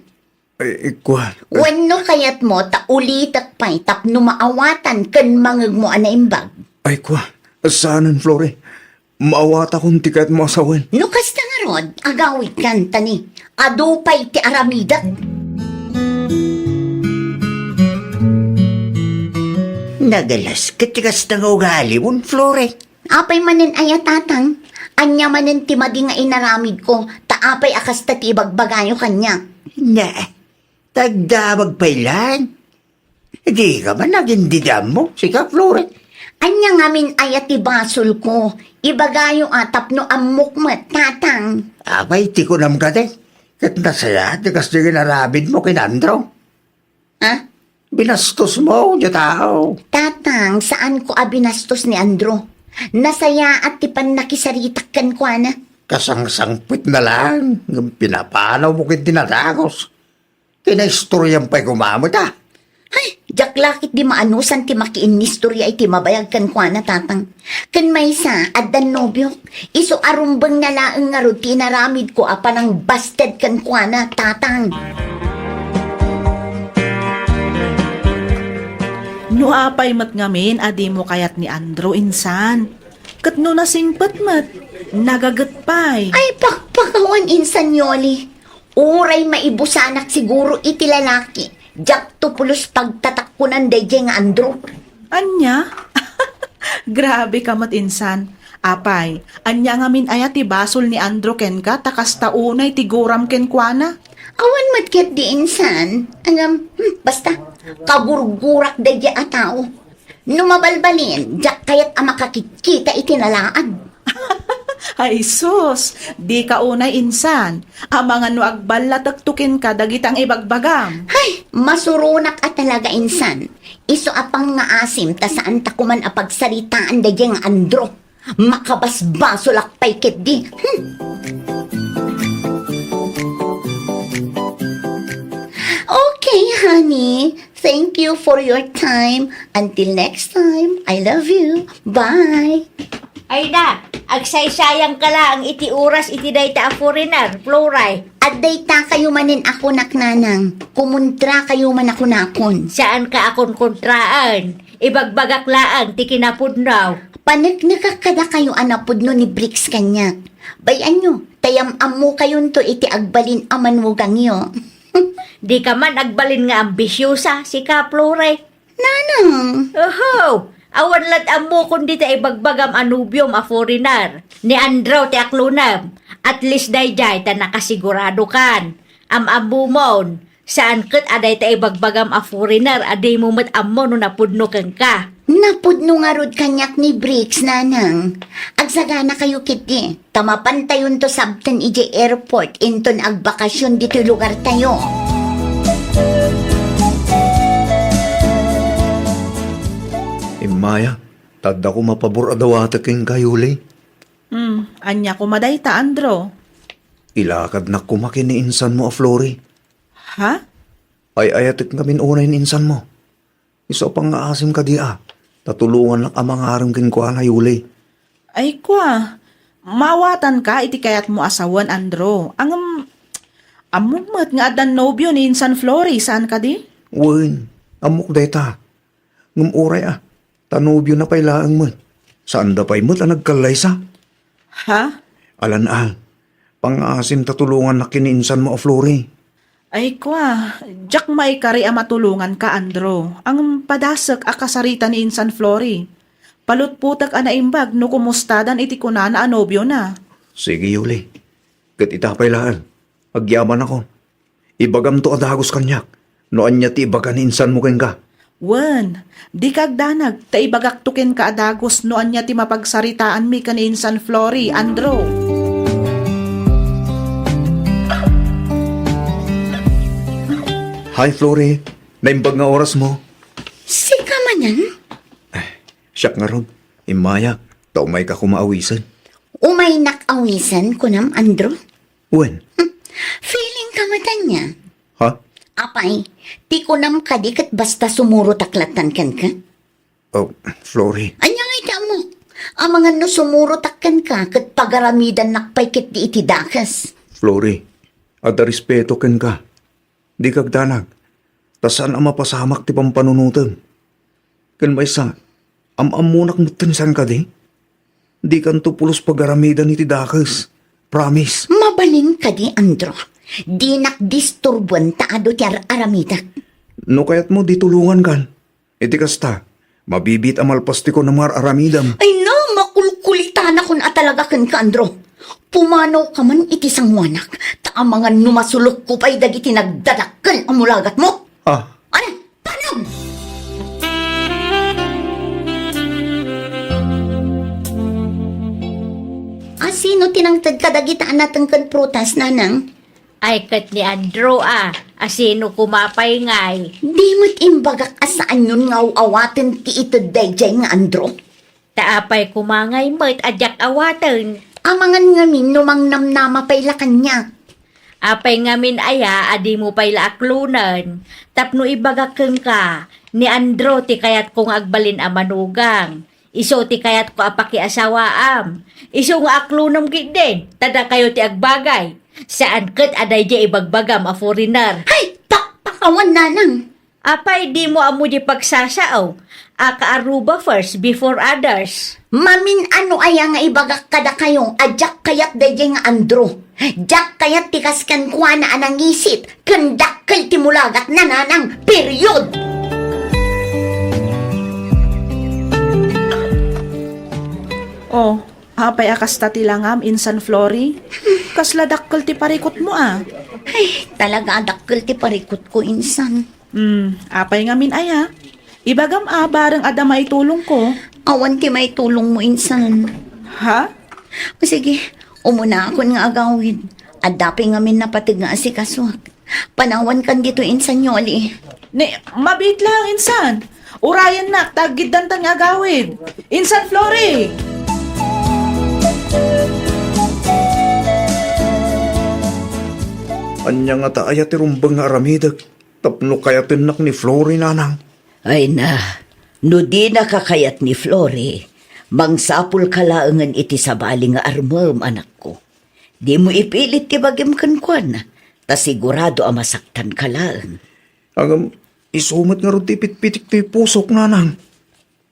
Kwan. Wano kayat mo ta ulitak pa'y tapno maawatan kan mangag mo anaimbag. Ay, kwan. Saanan, Flore? Maawat akong tikat mo asawan. Nukas na nga rod, agawit kan tani. Ado pa'y ti aramida. Nagalas katikas na nga ugali mo, Flore. Apay manen ayatatang. Anya manen ti madi nga inaramid ko. Taapay akas ta ti ibagbagayo kanya. Na, tagdamag pa ilan. Di ka ba naging didam mo, sika, Flore? Anya ngamin ayat ti basol ko. Ibagayo atap no amok mat tatang. Abay, ti ko nam ka de. Kat nasaya, tikas di ginarabid mo kinandro. Ha? Binastos mo, yung tao. Tatang, saan ko abinastos ni Andro? Nasaya at ti panakisaritak kan ko na. Kasang-sangpit na lang. Pinapanaw mo kin tinatagos. Kinaistoryan pa'y gumamot ah. Ay, jak lakit di maanusan ti makiin ni istorya ay ti mabayag kan ko na tatang. Kan may sa, adan nobyo. Iso arumbang na laang nga ro tinaramid ko apa ng busted kan ko na tatang. No apay mat ngamin, adi mo kayat ni Andrew insan. Kat no nasingpat mat, nagagat pay. Ay, pakpakawan insan yoli. Uray maibusanak siguro iti lalaki. Jak to pulos pagtatakkunan dayjay nga Andro. Anya? Grabe ka mat insan. Apay, anya ngamin ayat ti basol ni Andrew ken ka, takas taunay ti guram ken kuana. Awan matket di insan. Basta, kagurgurak dayjay a tao. Numabalbalin, jak kayat ang makakikita itinalaan. Ay sus, di ka unay insan. Ang mga no agbalatagtukin ka dagitang ibagbagam. Ay, masurunak at talaga insan. Iso apang nga asim ta saan ta kuman apagsaritaan da yang Andro. Makabasbaso lakpay ket di. Okay, honey. Thank you for your time. Until next time, I love you. Bye. Ay na, agsaysayang ka lang iti oras iti dayta a foreigner, Floray. At dayta kayo manin ako naknanang. Kumuntra kayo man ako nakon. Saan ka akon kontraan? Ibagbagak laan, ti kinapudnaw. Panagnakakada kayo anapod no ni Bricks kanyak. Bayan nyo, tayam-am mo kayon to iti agbalin aman mo gangyo. Di ka man agbalin nga ambisyosa, si ka, Floray. Nanang, Oho, awan lat amo kundi ta ibagbagam anubium a foreigner. Ni Andrew ti aklunam. At least dayjay ta nakasigurado kan. Amumon, saan kat aday ta ibagbagam a foreigner aday mo mat ammo no napudno kang ka. napudno nga rod kanyak ni Bricks, nanang. Agsagana kayo kiti. Tamapantayon to sabten ije airport inton agbakasyon dito lugar tayo. Maya, tadda ko mapabor adawata king kayuli. Anya kumadayta, Andro. Ilakad na kumakin ni insan mo a Flori. Ha? Ay ayatik ngamin unay ni insan mo. Iso pang nga asim ka di Tatulungan lang ang mga harang kinkuha na yuli. Ay kwa, mawatan ka iti kayat mo asawan, Andro. Ang amumot nga adan nobyo ni Insan Flori, saan ka di? Wen, amok dayta. Ngumuray tanubyo na pailaang mo. Saan da pa'y mo ta nagkalay sa? Ha? Alan pang-asim tatulungan na kininsan mo a Flori. Ay kwa, jak may kari a matulungan ka, Andro. Ang padasak a kasarita ni Insan Flori. Palutputak a naimbag no kumustadan iti kunana a nobyo na. Sige yuli, kat itapailaan. Agyaman ako. Ibagam to adagos kanyak. Noan niya ti ibaga ni insan mo ken ka. Wen, di kagdanag, taibagaktukin ka adagos noan niya ti mapagsaritaan mi ka ni Insan Flori, Andro. Hi Flori, naimbag nga oras mo. Sika manan? Siyak nga ron, imaya, tao may ka kumaawisan. Umay nakawisan ko nam, Andro? Wen, Feeling ka matan niya. ha? Apay, ti ko nam kadikat basta sumuro taklatan kan ka. Oh, Flori, Anya nga ita mo? Ang mga no sumuro takkan ka kat pagaramidan nakpay kit di iti dakas. Flori, ada respeto ken ka. Di kagdanag. Tasan ang mapasamak ti pampanunutan. Kan may sa, amunak mo tinsan ka di? Di kanto pulos pag-aramida ni ti Dakas. Promise. Mabalin ka di, Andro. Di nakdisturbuan taado ti aramida. No kayat mo di tulungan kan. Iti kasta, mabibit amalpasti ko ng mga aramidam. Ay no, makulkulitan ako na talaga kan ka, Andro. Pumanaw ka man iti sangwanak. Ta mga numasulok ko pa'y dagiti nagdadakkel ang mulagat mo. Ah, Ano? Paano? Sino tinangtad ka dagitaan natin kan prutas, nanang? Ay kat ni Andrew asino kumapay ngay. Di mo't imbagak asaan yun ngaw-awatin ti ito dayjay nga, Andro. Taapay kumangay mo't adyak awaten. Amangan ngamin numang namnama pa'y kanya. Apay ngamin adi mo pa'y laaklunan. Tapno ibagakeng ka, ni Andro ti kayat kong agbalin amanugang. Iso ti kayat ko apakiasawaam. Iso nga aklunam gidin, tada kayo ti agbagay. Saan kat aday di ibagbagam a foreigner. Ay, pakpakawan, nanang. Apay di mo amo di pagsasaaw. Akaaruba first before others. Mamin ano aya nga ibagak kada kayong adyak kayat dayjay nga, Andro. Jak kayat tikaskan kuha na anang isit. Kandakkel ti mulagat na, nanang. Period. Oh, apay akasta ti langam insan Flory. Kasla dakkel ti parikot mo Ay, talaga dakkel ti parikot ko, insan. Apay ngamin aya. Ibagam bareng adamay tulong ko. Awan ti may tulong mo, insan. Ha? O sige, umuna ako nga agawid. Adapi ngamin na patig nga si kaswag. Panawan kan dito, insan Yoli. Mabit lang insan. Urayan na, taggidan tan nga gawid. Insan Flory! anya nga taaya ti rumbang nga aramidag. Tapno kaya tinak ni Flory, nanang. Ay na, no di nakakayat ni Flory, mangsapul kalaangan iti sabali nga armam, anak ko. Di mo ipilit ti bagim kankwan, ta sigurado ang masaktan kalaan. Agam, isumat nga ron ti pitpitik ti pusok, nanang.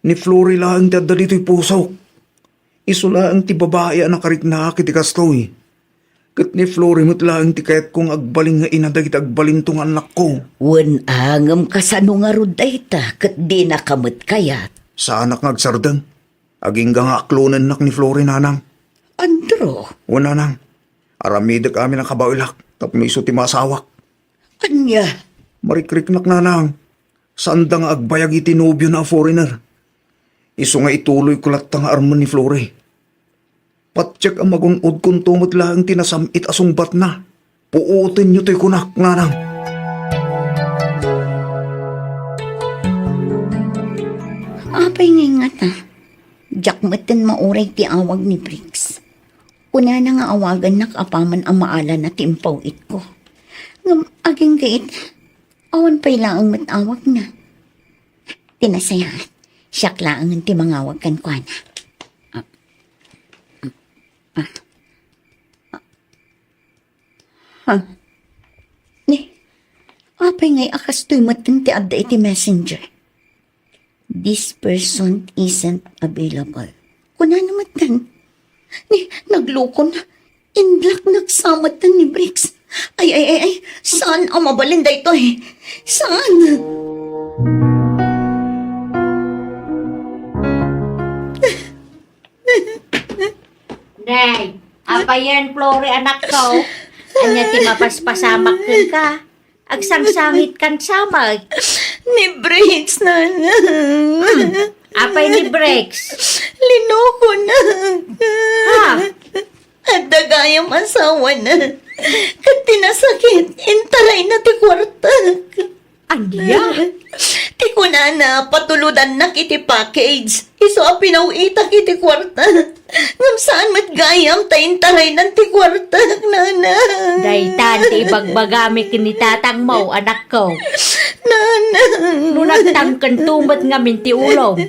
Ni Flory lang ti adda dito'y pusok. Isulaang ti babae ang nakarikna kiti kastoy. Kat ni Flory mo't lang ti kayat kong agbaling nga inadagit agbalin tong anak ko. Wan angam kasano nga ruday ta, kat di nakamot kayat. Sa anak nga agsardang. Aging nga aklonan nak ni Flory, nanang. Andro, O nanang, aramidag amin ang kabailak. Tapno iso ti masawak. anya, Marikriknak, nanang. Saan da nga agbayag iti nobyo na foreigner. Iso nga ituloy kulat nga arman ni Flory. Patyak ang magunod kung tumot lang tinasamit asungbat na. Puutin nyo to'y kunak, nanang. Apay ngay nga ta. Jakmatan mauray ti awag ni Briggs. Una na nga awagan nakapaman ang maala na timpaw it ko. Ngam aging gait, awan pa'y laang matawag na. Tinasayaat, siyak laang ti mangawag kan kwa na. Ni, apay ngay akas to'y matan ti adda iti messenger. This person isn't available. Kuna naman tan. Ni, nagloko na. Inlak nagsamatan ni Briggs. Ay. Saan ang mabalinda ito eh? Saan? Nay, apayan Flory anak ko. Anya ti mapaspasamak ka. Agsangsangit kan samag. Ni Briggs na. Apay ni Brex. Linoko na. Ha? At dagayang asawa na. Kat tinasakit, intaray na ti kwarta. Anya? Ti kunana, patuludan na kiti package. Iso a pinauita kiti kwarta. Ngam saan matgayam ta intaray ng ti kwarta, nana. Daytan ti ibagbagami kinitatang mo anak ko. Nana. Nung nagtangkan tumat nga minti ulong.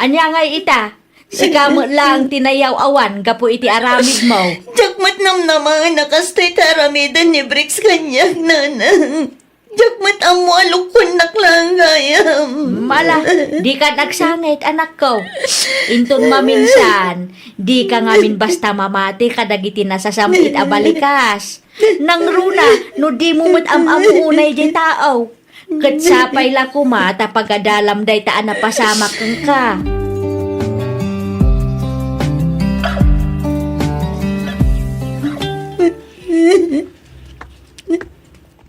Anya ngay ita. Sikamot lang tinayaw awan gapo iti aramid mo. Jakmat nam naman nakastoy taramidan ni Briggs kanya, nana. Jagmat amo alukon naklangayam. Mala, di ka nagsangit, anak ko. Inton maminsan, di ka ngamin basta mamati kadagiti nasasamit a balikas. Nang runa, no di mo matam-amo unay di tao. Kat sapay la kumata pagadalam day taan na pasamak ka.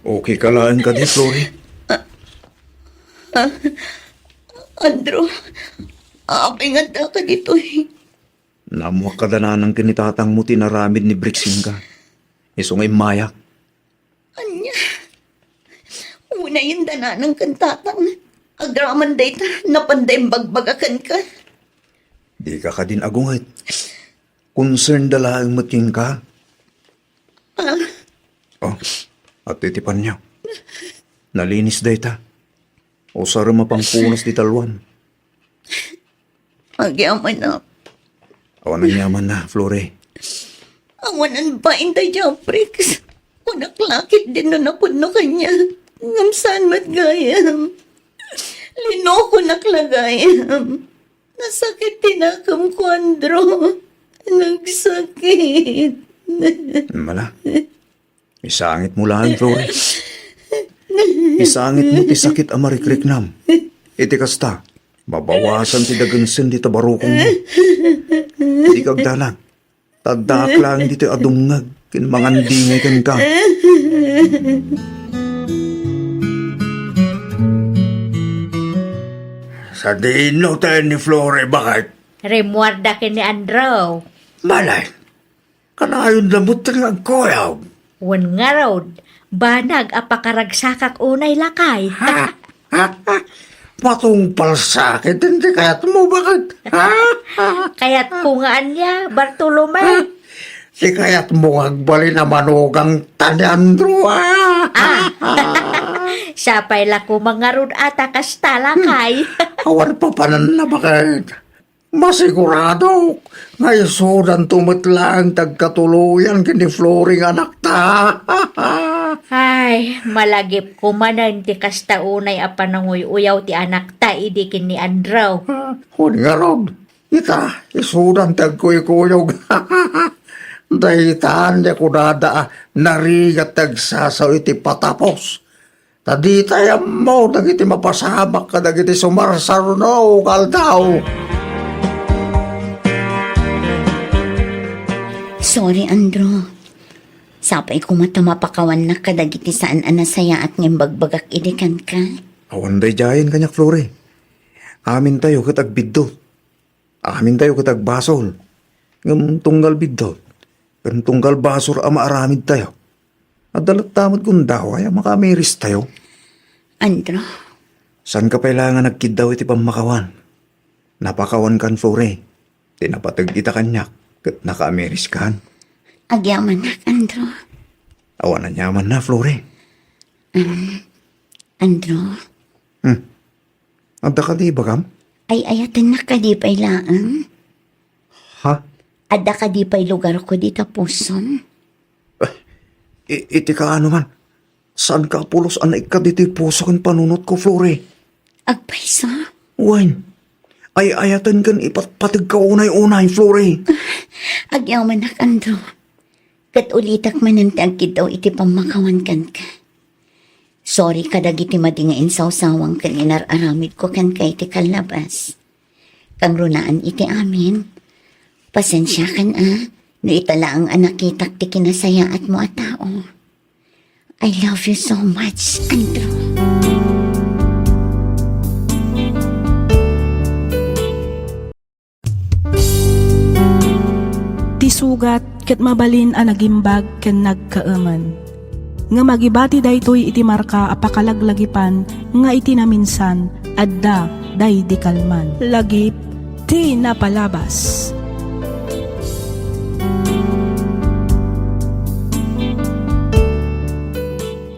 Okay ka lang ka di, Flory. Andrew, apingat na ka dito eh. Namuha ka na ng kinitatang mo tinaramid ni Brixing ka. Isungay mayak. Anya, una yung dana ng kantatang. Agraman day ta, napanday bagbagakan ka. Di ka ka din agungit. Concern dala ang mating ka. Oh, at titipan niyo. Nalinis day ta. O sara mapangpunas di talwan. Agyaman na. Awan ang yaman na, Flore. Awanan ba inday Jamprix? Kunaklakit din na napuno kanya. Ngamsan matgayam. Lino ko naklagayam. Nasakit tinakam ko, Andro. Nagsakit. Mala. Isangit mo lang, Flore. Isangit mo ti sakit amarikrik-nam. Iti kasta. Mabawasan ti dagansen di tabarukong mo. Di kagdalang. Tadak lang dito adungag. Kinmangandingay kan ka. Sa dino tayo ni Flore, bakit? Remuarda kin ni Andrew. Malay. Kanayon lamot ng agkoyaw. Wan nga raw, banag apakaragsakak unay lakay. Patungpal sakit, hindi kaya't mo bakit? Kaya't kungaan niya, Bartolome. Si kaya't mo agbali na manugang tanyandro, Sapay la ko mga rod ata kasta lakay. Awan pa panan na bakit? Masigurado, ngay sudan tumitla ang tagkatuluyan kini Floring anak ta. Ay, malagip ko manan ti kasta unay apanangoy uyaw ti anak ta idikin ni Andrew. Huli nga ron, ita, isudan tagkuy-kuyog. Dahitaan niya kunada narigat tagsasaw iti patapos. Tadi tayo mo, nagiti mapasamak ka, nagiti sumarsaruno, kaldaw. Sorry, Andro. Sapay ko matamapakawan na kadagiti saan anasaya at ng bagbagak idikan ka. Awan day jayan kanyak, Flore. Amin tayo katag biddo. Amin tayo katag basol. Ngam tunggal biddo. Kan tunggal basor ama aramid tayo. At dalat tamad kung daw ay makamiris tayo. Andro, San ka kailangan nagkid daw iti pamakawan? Napakawan kan, Flore. Tinapatag ita kanyak. Kat naka-ameris kan. agyaman na, Andro. Awan na nyaman na, Flore. Andro, Adda ka di ba kam? ay ayatan na kadipay laang. Ha? Adda kadipay lugar ko dita puson. Iti ka ano man? Saan ka pulos anay ka diti puso kan panunot ko, Flore? Agpaysa? Wine. Ay ayatan kan ipatpatig ka unay-unay, Flore. Agyaman na, Andro. Kat ulitak manantag daw iti pamakawan kan ka. Sorry kadagiti madingain sawsawang kan inararamid ko kan kay iti kalabas. Kang runaan iti amin. Pasensya kan no itala ang anakitak ti kinasaya at mo at tao. I love you so much, Andro. Tisugat ket mabalin a nagimbag ken nagkaaman. Nga magibati daytoy iti marka apakalaglagipan nga iti naminsan adda day di kalman. Lagip ti napalabas.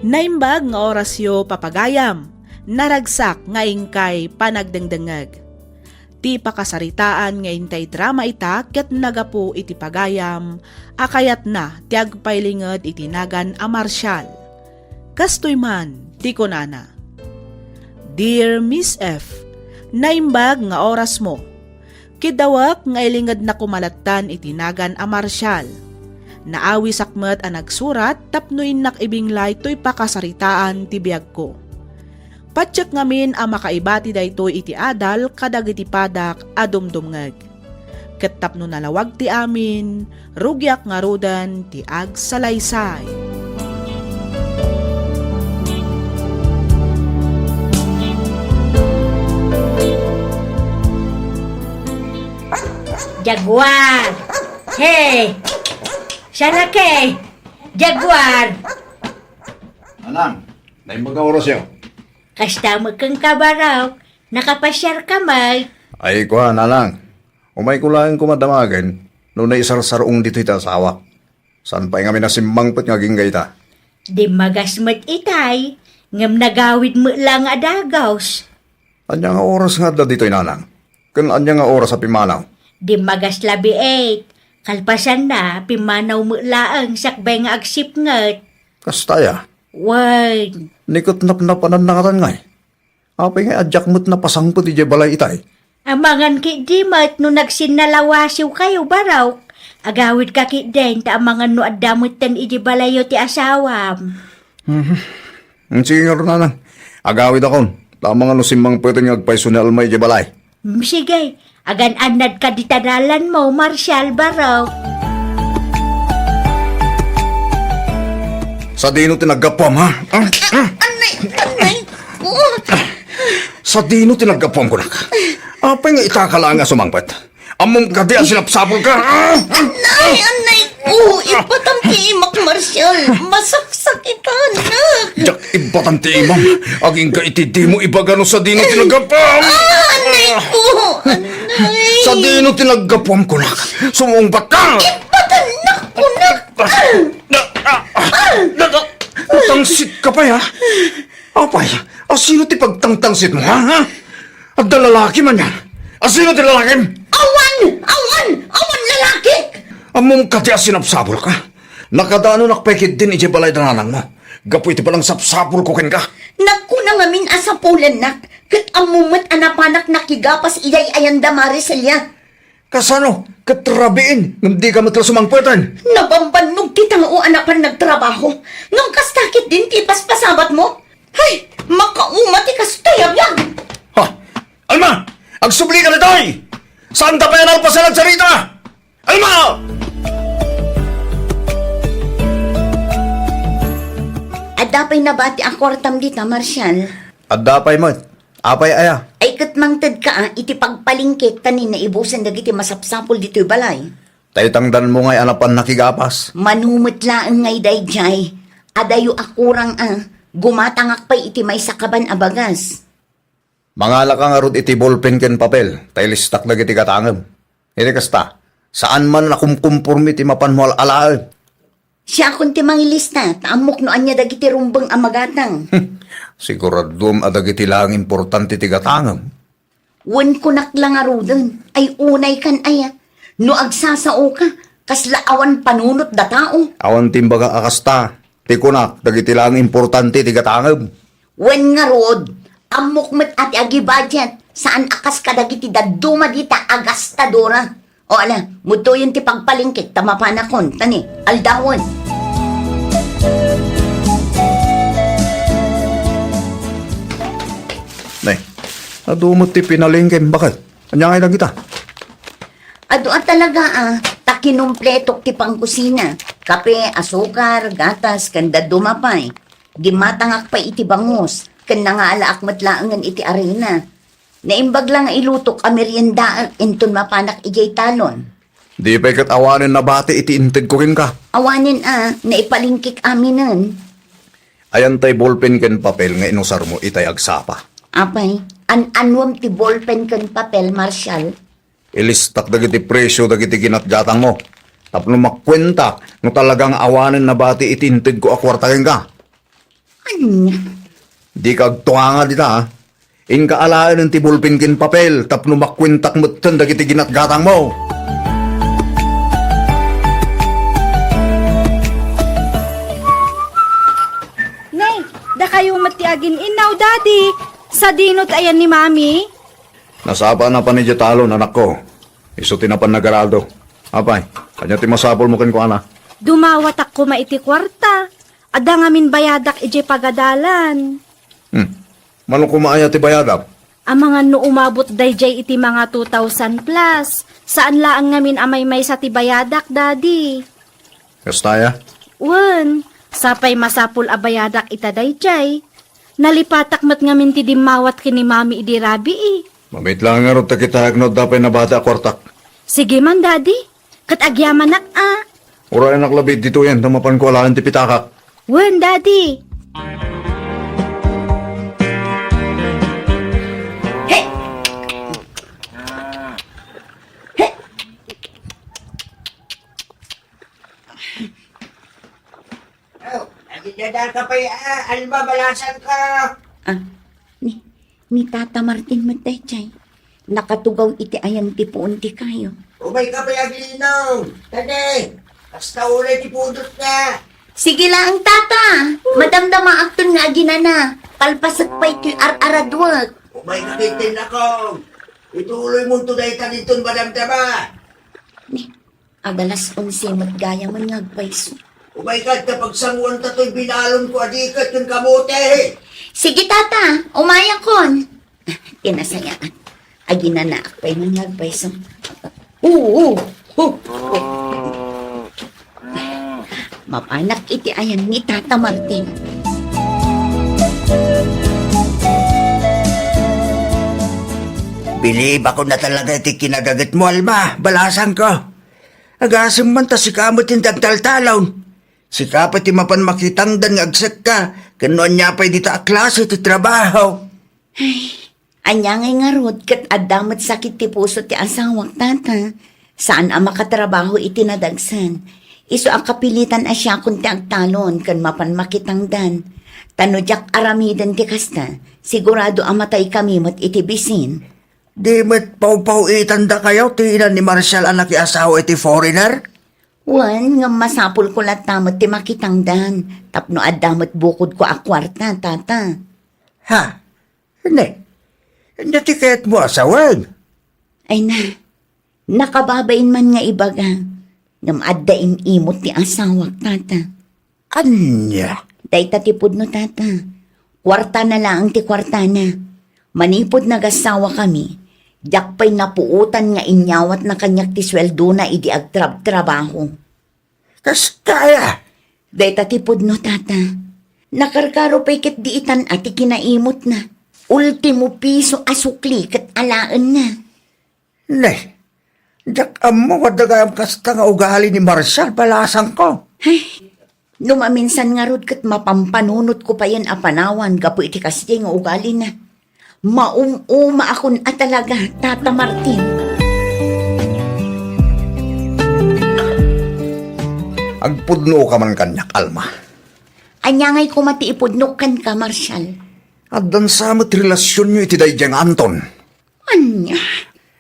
Naimbag nga orasyo papagayam, naragsak nga ingkay panagdengdengag. Ti pakasaritaan nga intay drama ita ket nagapu iti pagayam, akayat na ti agpailinged iti nagan a marsyal. Kastoy man, ti kunana. Dear Miss F, naimbag nga oras mo. Kidawak nga ilingad na kumalatan itinagan a Marshall. Naawi sakmet a nagsurat tapnoin nakibinglay to'y pakasaritaan ti biyag ko. Patsyak ngamin a makaibati daytoy iti adal kadag iti padak a dumdumngeg. Ket tapno nalawag ti amin, rugyak nga rudan ti ag salaysay. Jaguar! Hey! Sana kay! Jaguar! Anang, naimbag nga oras yun. Kasta mo kang kabaraw, nakapasyar ka may. Ay, kuhan, anang. Umay ko lang kumadamagan, noon na isarsarong dito ita asawa. Saan pa nga minasimbangpot nga ginggay ta? Di magasmat itay, ngam nagawid mo lang adagaws. Anya nga oras nga da dito inanang. Kan anya nga oras sa pimanaw. Di magas labi 8, kalpasan na, pimanaw mo laang sakbay nga agsip ngat. Kastaya, Wag, nikot napnapanan na katan ngay. Apay nga adyak mo't napasangpot iti balay itay. amangan ki di mat no nagsinalawasiw kayo baraw. Agawid ka ki den, ta amangan no adamot tan iji balayo ti asawam. Sige nga rin nanang. Agawid akon. Tama nga no simbang pwede nga agpaiso ni Almay iti balay. Sige, agan anad ka di tadalan mo, Marshall baraw. Sa dino tinagapam, ha? Anay ko. Sa dino tinagapam ko na ka. Apay nga itakala nga sumangpat. Among kadi ang sinapsapol ka. Anay ko. Ipatamti imak, Marshall. Masaksak ika, anak. Jak ibatan ti imam. Aging ka itidi mo ibagano sa dino tinagapam. Anay ko. Anay. Sa dino tinagapam ko na ka. Sumungbat ka. Patanak ko na. Tangsit ka pa, ha? Apay, asino ti pagtangtangsit mo, ha? At dalalaki man yan. Asino ti lalaki? Awan lalaki. Among kati asinapsapol ka. Nakadano nakpekit din iti balay dananang mo. Gapu iti palang sapsapol ko ken ka. Naku na ngamin asapulan nak. Kat amumat anapanak nakigapas iyay ayanda Maricelia. Kasano? Katrabiin. Hindi ka matla sumangpuetan. Nabambanog kitang o anapan nagtrabaho. Nang kastakit din tipas pasabat mo. Ay, makaumati kastayab yan. Ha? Alma! Agsubli ka na tayo! Saan ta pa yan alpasan ang sarita? Alma! Adapay nabati ang kwartam dita, Marshall. Adapay mo. Apay aya. Ay katmangtad ka iti pagpalingkit tanin na ibusan dagiti masapsapol dito'y balay. Taytangdan mo ngay anapan nakigapas. Manumot laang ngay dayjay. Adayo akurang gumatangak pa'y iti may sakaban abagas. Mangala ka nga rod iti ballpen ken papel. Tay listak na iti katangam. Iti kasta. Saan man nakumkumpurmi iti mapanmual alaal. Siya akong timangilista, taamok no anya dagiti rumbang amagatang. Siguradum adagiti lang importante ti katangam. Wen kunak lang aruden, ay unay kan aya. No agsasao ka, kaslaawan panunot da tao. Awan timbaga akasta. Ti kunak dagiti lang importante ti katangam. Wen nga rod, amok met ati agi budget, saan akas kadagiti daduma dita agastadora. O ala, muto yun ti pagpalingkit, tamapanakon, tani, aldawon. Nay, adumot ti pinalingkem. Bakit? Anya nga kita? Ado talaga takinumpletok ti pangkusina. Kape, asukar, gatas, kanda dumapay. Gimatangak pa iti bangus, kan nangaalaak matlaangan iti arena. Naimbag lang ilutok a merienda inton mapanak ijay talon. Di pa ikat awanin na bate iti inted ko rin ka. Awanin na ipalingkik aminan. Ayan tay ballpen ken papel nga inusar mo itay agsapa. Apay, anwam ti ballpen kan papel, Marshall. Ilistak dagiti presyo dagiti ginatjatang mo. Tapno makwenta no talagang awanin na bate iti inted ko akwarta ken ka. Anya? Di kag tuanga dita ha. Inka alaan ng ti ballpen ken papel tapno makwentak mo ten dagiti ginatgatang mo. Nay, kayo matiagin inaw, Daddy. Sa dinot ayan ni Mami. Nasapa na pa ni Jetalon, anak ko. Iso tinapan na Garaldo. Apay, kanya ti masapol mo ken ko ana. Dumawat ako maiti kwarta. Ada ngamin bayadak ije pagadalan. Manong kumaaya ti bayadak? Ang mga no umabot dayjay iti mga 2,000 plus. Saan laang ngamin amay may sa ti bayadak, Daddy? Kastaya? Wan, sapay masapul a bayadak ita dayjay. Nalipatak mat ngamin ti dimawat kini Mami idi rabi eh. Mamit lang nga ron kita agnod dapay na bata kwartak. Sige man, Daddy. Kat agyaman nak Ura anak labid dito yan, tamapan ko alaan ti pitakak. Wan, Daddy. Dadal ka pa albabalasan ka. Ni Tata Martin Mataychay. Nakatugaw iti ayang tipuon ti kayo. Umay ka pa yaglinaw. Tade, hasta ulit ipudot na. Sige lang, tata. Madamdama akton nga aginana. Palpasak pa ito'y ar-aradwag. Umay kakitin ako. Ituloy mo ito dahil taniton madamdama. Ni, agalas 11 matgaya man ngagpaiso. Umay ka kapag sanguan tato'y binalon ko adikat yung kamote. Sige, tata. Umaya kon. Tinasayaan. Aginana akpay man ngagpaiso. Oo. Mapanak iti ayan ni Tata Martin. Bilib ako na talaga iti kinagagat mo, Alma. Balasan ko. Agasam man ta si kamot yung dagtaltalon. Si kapat yung mapan makitang dan ngagsak ka. Kanuan niya pa'y dito a klase ti trabaho. Anya ngay nga rod, kat adamat sakit ti puso ti asawak, tata. Saan ang makatrabaho iti nadagsan? Iso ang kapilitan asya kung ti agtalon, kan mapan makitangdan. Tanodyak aramidan ti kasta, sigurado amatay kami mat iti bisin. Di mat pau-pau itanda kayo, ti ina ni Marshall anak i asawa iti foreigner? Wan, nga masapul ko latamat ti makitangdan, tapno adamat bukod ko akwarta, tata. Ha? Hindi. Hindi ti kahit mo asawag. Ay na, nakababain man nga ibaga, ngam addain imot ti asawak, tata. Anya? Day tatipod no, tata. Kwarta na lang ti kwarta na. Manipod nagasawa kami. Yak pa'y napuutan nga inyawat na kanyak ti sweldo na idi agtrab-trabaho. Kastaya? Day tatipod no, tata. Nakarkaro pa'y kat diitan at kinaimot na. Ultimo piso asukli kat alaan na. Ne. Yak amo kadagayam kasta nga ugali ni Marshall balasan ko. Numaminsan nga rod kat mapampanunot ko pa yan apanawan gapo iti kasi nga ugali na. Maum-uma akon at talaga, Tata Martin. Agpudno ka man kanyak, Alma. Anyangay ko matiipudnok kan ka, Marshall. At dan samot relasyon nyo iti dayjang Anton. Anya?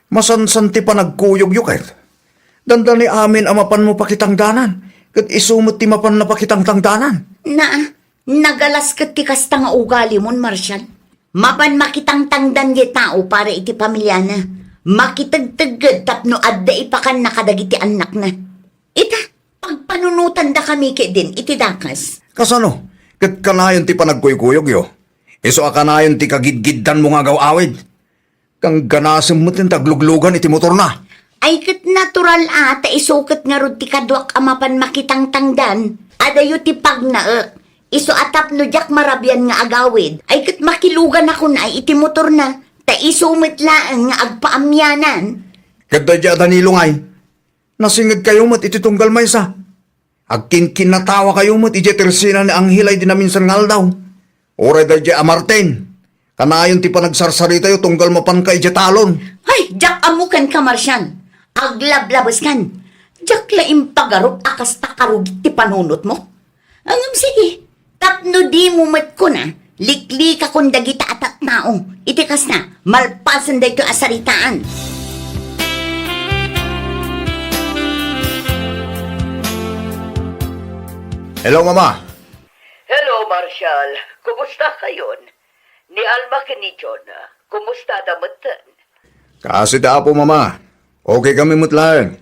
Masansan ti pa nagkuyog-yukit. Dandani amin amapan mo pakitangdanan. Kat isumot ti mapan na pakitangdanan. Nagalas kat ti kasta nga ugali mon, Marshall. Mapan makitang tangdan di tao para iti pamilya na. Makitagtagad tapno adda ipakan nakadagiti anak na. Ita, pagpanunutan da kami din, iti dakas. Kasano? Kat kanayon ti pa nagkuyog yo. Iso akanayon ti kagidgiddan mo nga gawawid. Kang ganasem mo tin tagluglugan iti motor na. Ay kat natural ata isukat nga rod ti kadwak amapan makitang tangdan. Adayo ti pagnaek. Iso atap no jak marabyan nga agawid. Ay kat makilugan ako na iti motor na. Ta isumit laang nga agpaamyanan. Kada dya Danilong ay. Nasingid kayo mat iti tunggal maysa. Agkin natawa kayo mat iti tersina ni Anghilay dinaminsan ngal daw. Oray da dya Martin. Kanayon ti pa nagsarsarita yo tunggal mapan ka iti talon. Ay, jak amukan ka, Marsyal. Aglablabas kan. Jak laim pagarot akas takarugit ti panunot mo. Angam sige. Tapno di mo mat ko na. Likli ka kung dagita atat naong. Itikas na. Malpasan da ito asaritaan. Hello, Mama. Hello, Marshall, kumusta kayon? Ni Alma ni John, kumusta damutan? Kasi da po, mama. Okay kami mutlahan.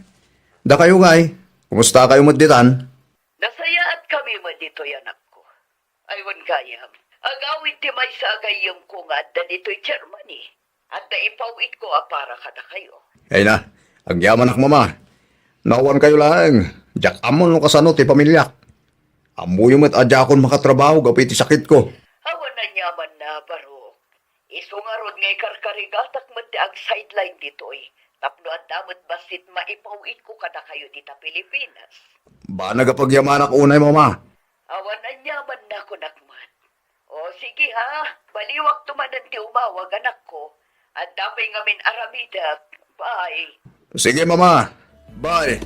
Da kayo, ngay. Kumusta kayo mutditan? Nasaya at kami mo dito, anak ko. Aywan kayam. Agawid ti may sagay yung kungat na dito'y Germany. At naipawit ko para kada kayo. Ay na, ang yaman ak, mama. Nawan kayo lang. Jak amon no kasano ti pamilyak. Amuyo mo't adya akong makatrabaho gapit ti sakit ko. Awan na nyaman na, baro. Isungarod ngay karkarigatak man ti ag sideline dito'y. Tapno at damot basit maipawit ko kada kayo dita Pilipinas. Ba nagapagyaman ak unay, mama? Awan na nyaman na ko nakman. O sige ha, baliwak tumanan ti umawag anak ko. At dapay ngamin aramidak. Bye. Sige, mama. Bye.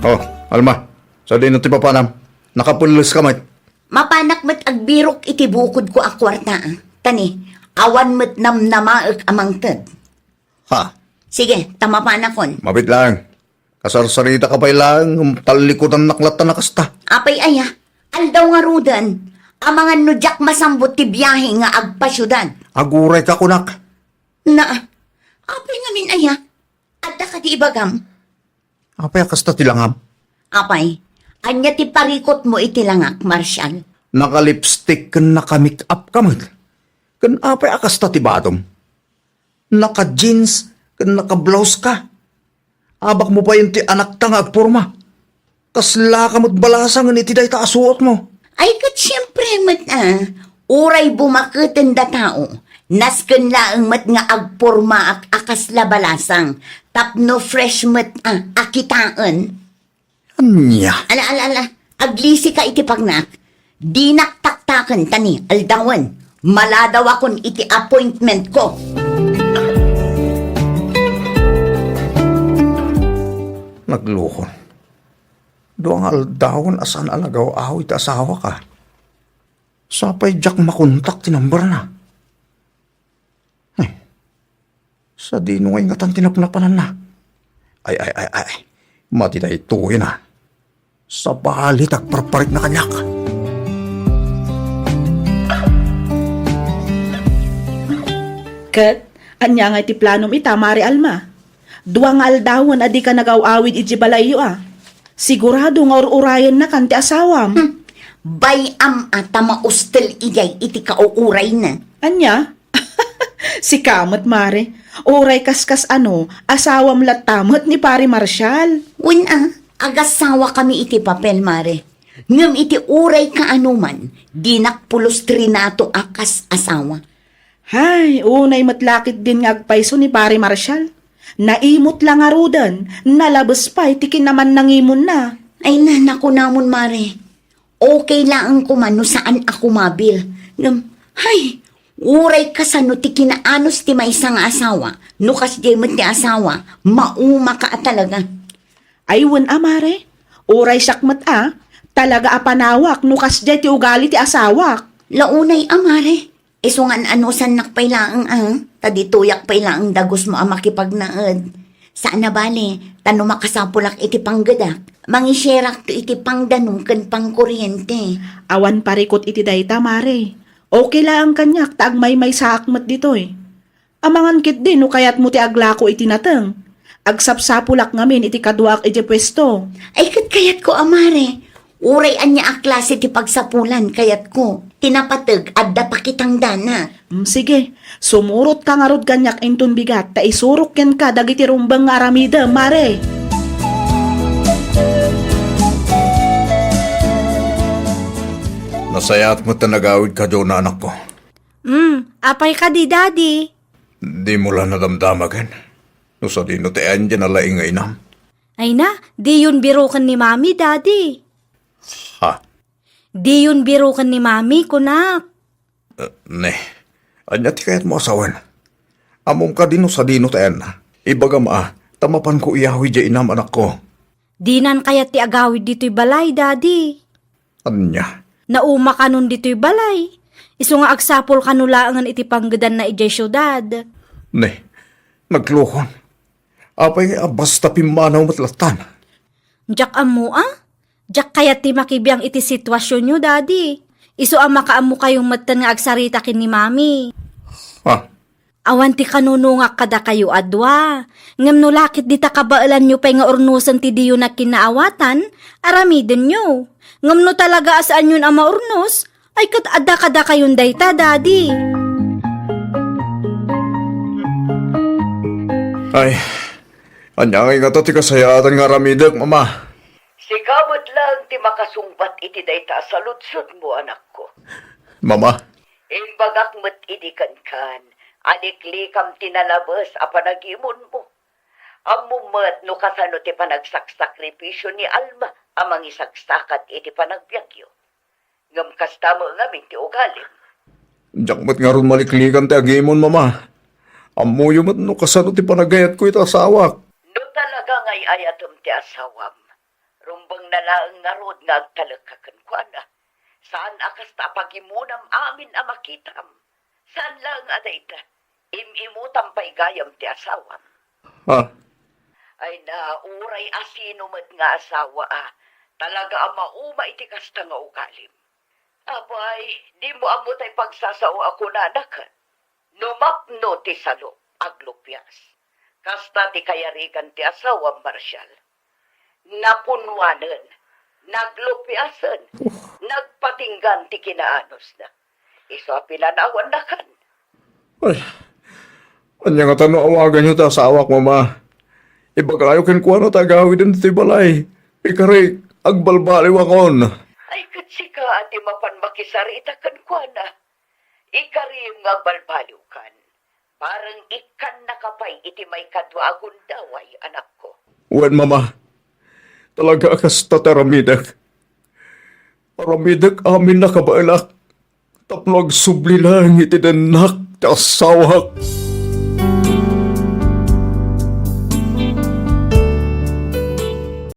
Oh, Alma. Sa din ti papanam. Nakapulis ka, mate. Mapanak met agbirok iti bukod ko a kwarta. Tani, awan met namnamaek amang ted. Ha? Sige, tamapanakon. Mabit lang. Kasarsarita ka pa lang. Talikutan naklatan na kasta. Apay aya, aldaw nga rudan. Amangan no jak masambot ti biyahe nga agpasyudan. Aguray ka, kunak. Na, apay ngamin aya. Adda ka ti ibagam. Apay kasta tilangam. Apay, anya ti parikot mo iti langak, Marshall. Naka-lipstick kan naka-make-up ka, mate. Kan apay akasta ti batom. Naka-jeans kan naka-blouse ka. Abak mo pa yun ti anak ta nga agporma. Kasla ka mo't balasang iti day taasuot mo. Ay kat siyempre mat uray bumaketen da tao. Nasken laeng mat nga agporma ak akas labalasang. Tapno fresh mat akitaan. Anya? Ala, aglisi ka iti pagnak. Di naktaktaken tani, aldawan. Maladaw akon iti appointment ko. Nagluhon. Doang aldawon asan alagaw awit asawa ka. Sapay jak makontak ti number na. Ay, sa dino ngay nga tan tinapnapanan na. Ay. Mati tayo tuwi na. Sa balit agparparit na kanyak. Ket, anya nga iti planom ita, Mari Alma. Duang aldawan adi ka nagaw-awid iti balayo Sigurado nga urayan na kan ti asawam. Bayam ata maustel ijay iti kauuray na. Anya? Si kamot, Mare. Uray kaskas asawam latamot ni Pari Marshall. Agasawa kami iti papel, Mare. Ngam iti uray kaanuman, di nakpulos trinato akas asawa. Hay, unay matlakit din nga agpaiso ni Pari Marshall. Naimot lang arudan, nalabas pa, itikin naman nangimon na. Ay naku namon, Mare. Okay lang ko man no saan ako mabil. Hay, uray kasano ti kinaanos ti may isang asawa. No kas di mo ti asawa, mauma ka talaga. Aywan, Mare. Uray sakmat talaga apanawak, no kas di ti ugali ti asawak. Launay, Mare. Isungan san nakpay laang tadituyak pay laang dagos mo makipagnaed. Saan na bale, tano makasapulak iti panggadak, mangisyerak to iti pangdanong ken pangkuryente. Awan parikot iti dayta, Mare. Okay lang kanyak, taag may saakmat ditoy. Amangan kit din, no kayat mo ti aglako iti nateng. Agsapsapulak ngamin iti kaduak iti pwesto. Ay kayat ko, Mare. Uray anya aklase ti pagsapulan kayat ko. Tinapateg adda pakitang dana. Sige, sumurot ka nga rod kanyak inton bigat, ta isurok yan ka dagiti rumbang nga aramida, Mare. Nasayat mo tanagawid ka doon na anak ko. Apay ka di, Daddy. Di mo lang nadamdamagan. No sa dino tayan dyan na laingay na. Ay na, di yun birukan ni Mami, Daddy. Ha? Di yun birukan ni Mami, kunak. Ne, anya ti kayat mo asawan. Among ka dino sa dino tayan na. Ibaga tamapan ko iyawi dya inam anak ko. Di nan kayat ti agawid dito'y balay, Daddy. Anya? Nauma ka nun dito'y balay. Isu nga agsapol kanulaangan iti panggadan na ijay syudad. Ne, nagluhon. Apay basta pimanaw matlatan. Diyak amo Jak kaya ti makibiyang iti sitwasyon nyo, daddy. Iso ang makaamu kayong matan nga agsarita kin ni mami. Ha? Awan ti kanunungak kada kayo adwa. Ngam no lakit di takabaalan nyo pa'y nga urnusan ti diyo na kinaawatan, aramiden nyo. Ngam no talaga asaan yun ang maurnos, ay kat ada kada kayon dayta, daddy. Ay, anyangay nga to ti kasayatan nga ramidak, mama. Sikamot lang ti makasungbat iti dayta sa lutsod mo, anak ko. Mama, Imbagak met idikan kan, aniklikam tinalabas a panagimon mo. Amumat no kasano ti panagsakripisyo ni Alma amang isagsakat iti panagbyagyo. Ngam kasta mo ngamin ti ugalim. jakmat nga ron maliklikan ti agimon, mama. Amuyo mat no kasano ti panagayat ko ita asawak. No talaga ngay ayatom ti asawam. Rumbang nalaang nga rod nga agtalakakan ko na. Saan akas ta pagimunam amin a makitam? Saan lang adayta? Imimutam pa'y gayam ti asawam. Ha? Ay nauray asino mat nga asawa Talaga ang mauma iti kasta nga ugalim. Abay, di mo amutay pagsasawa ako nanakan. Numapno ti salo, aglupyas. Kasta ti kayarigan ti asawa, Marshal. Napunwanan, naglupyasan, nagpatinggan ti kinaanos na. Isa pinanawan na kan. Ay, anya nga tano awagan nyo ta asawak, mama. Ibagayo ken kuano tagawid din ti balay. Ikari, agbalbaliw akon. Ay, katsika ati mapan makisarita kan kwa na. Ikari yung nga balbaliw kan. Parang ikan nakapay iti may kadwagon daway, anak ko. Wen, mama. Talaga akas tataramidak. Paramidak amin nakabailak. Tapno agsubli lang iti denak ti asawak.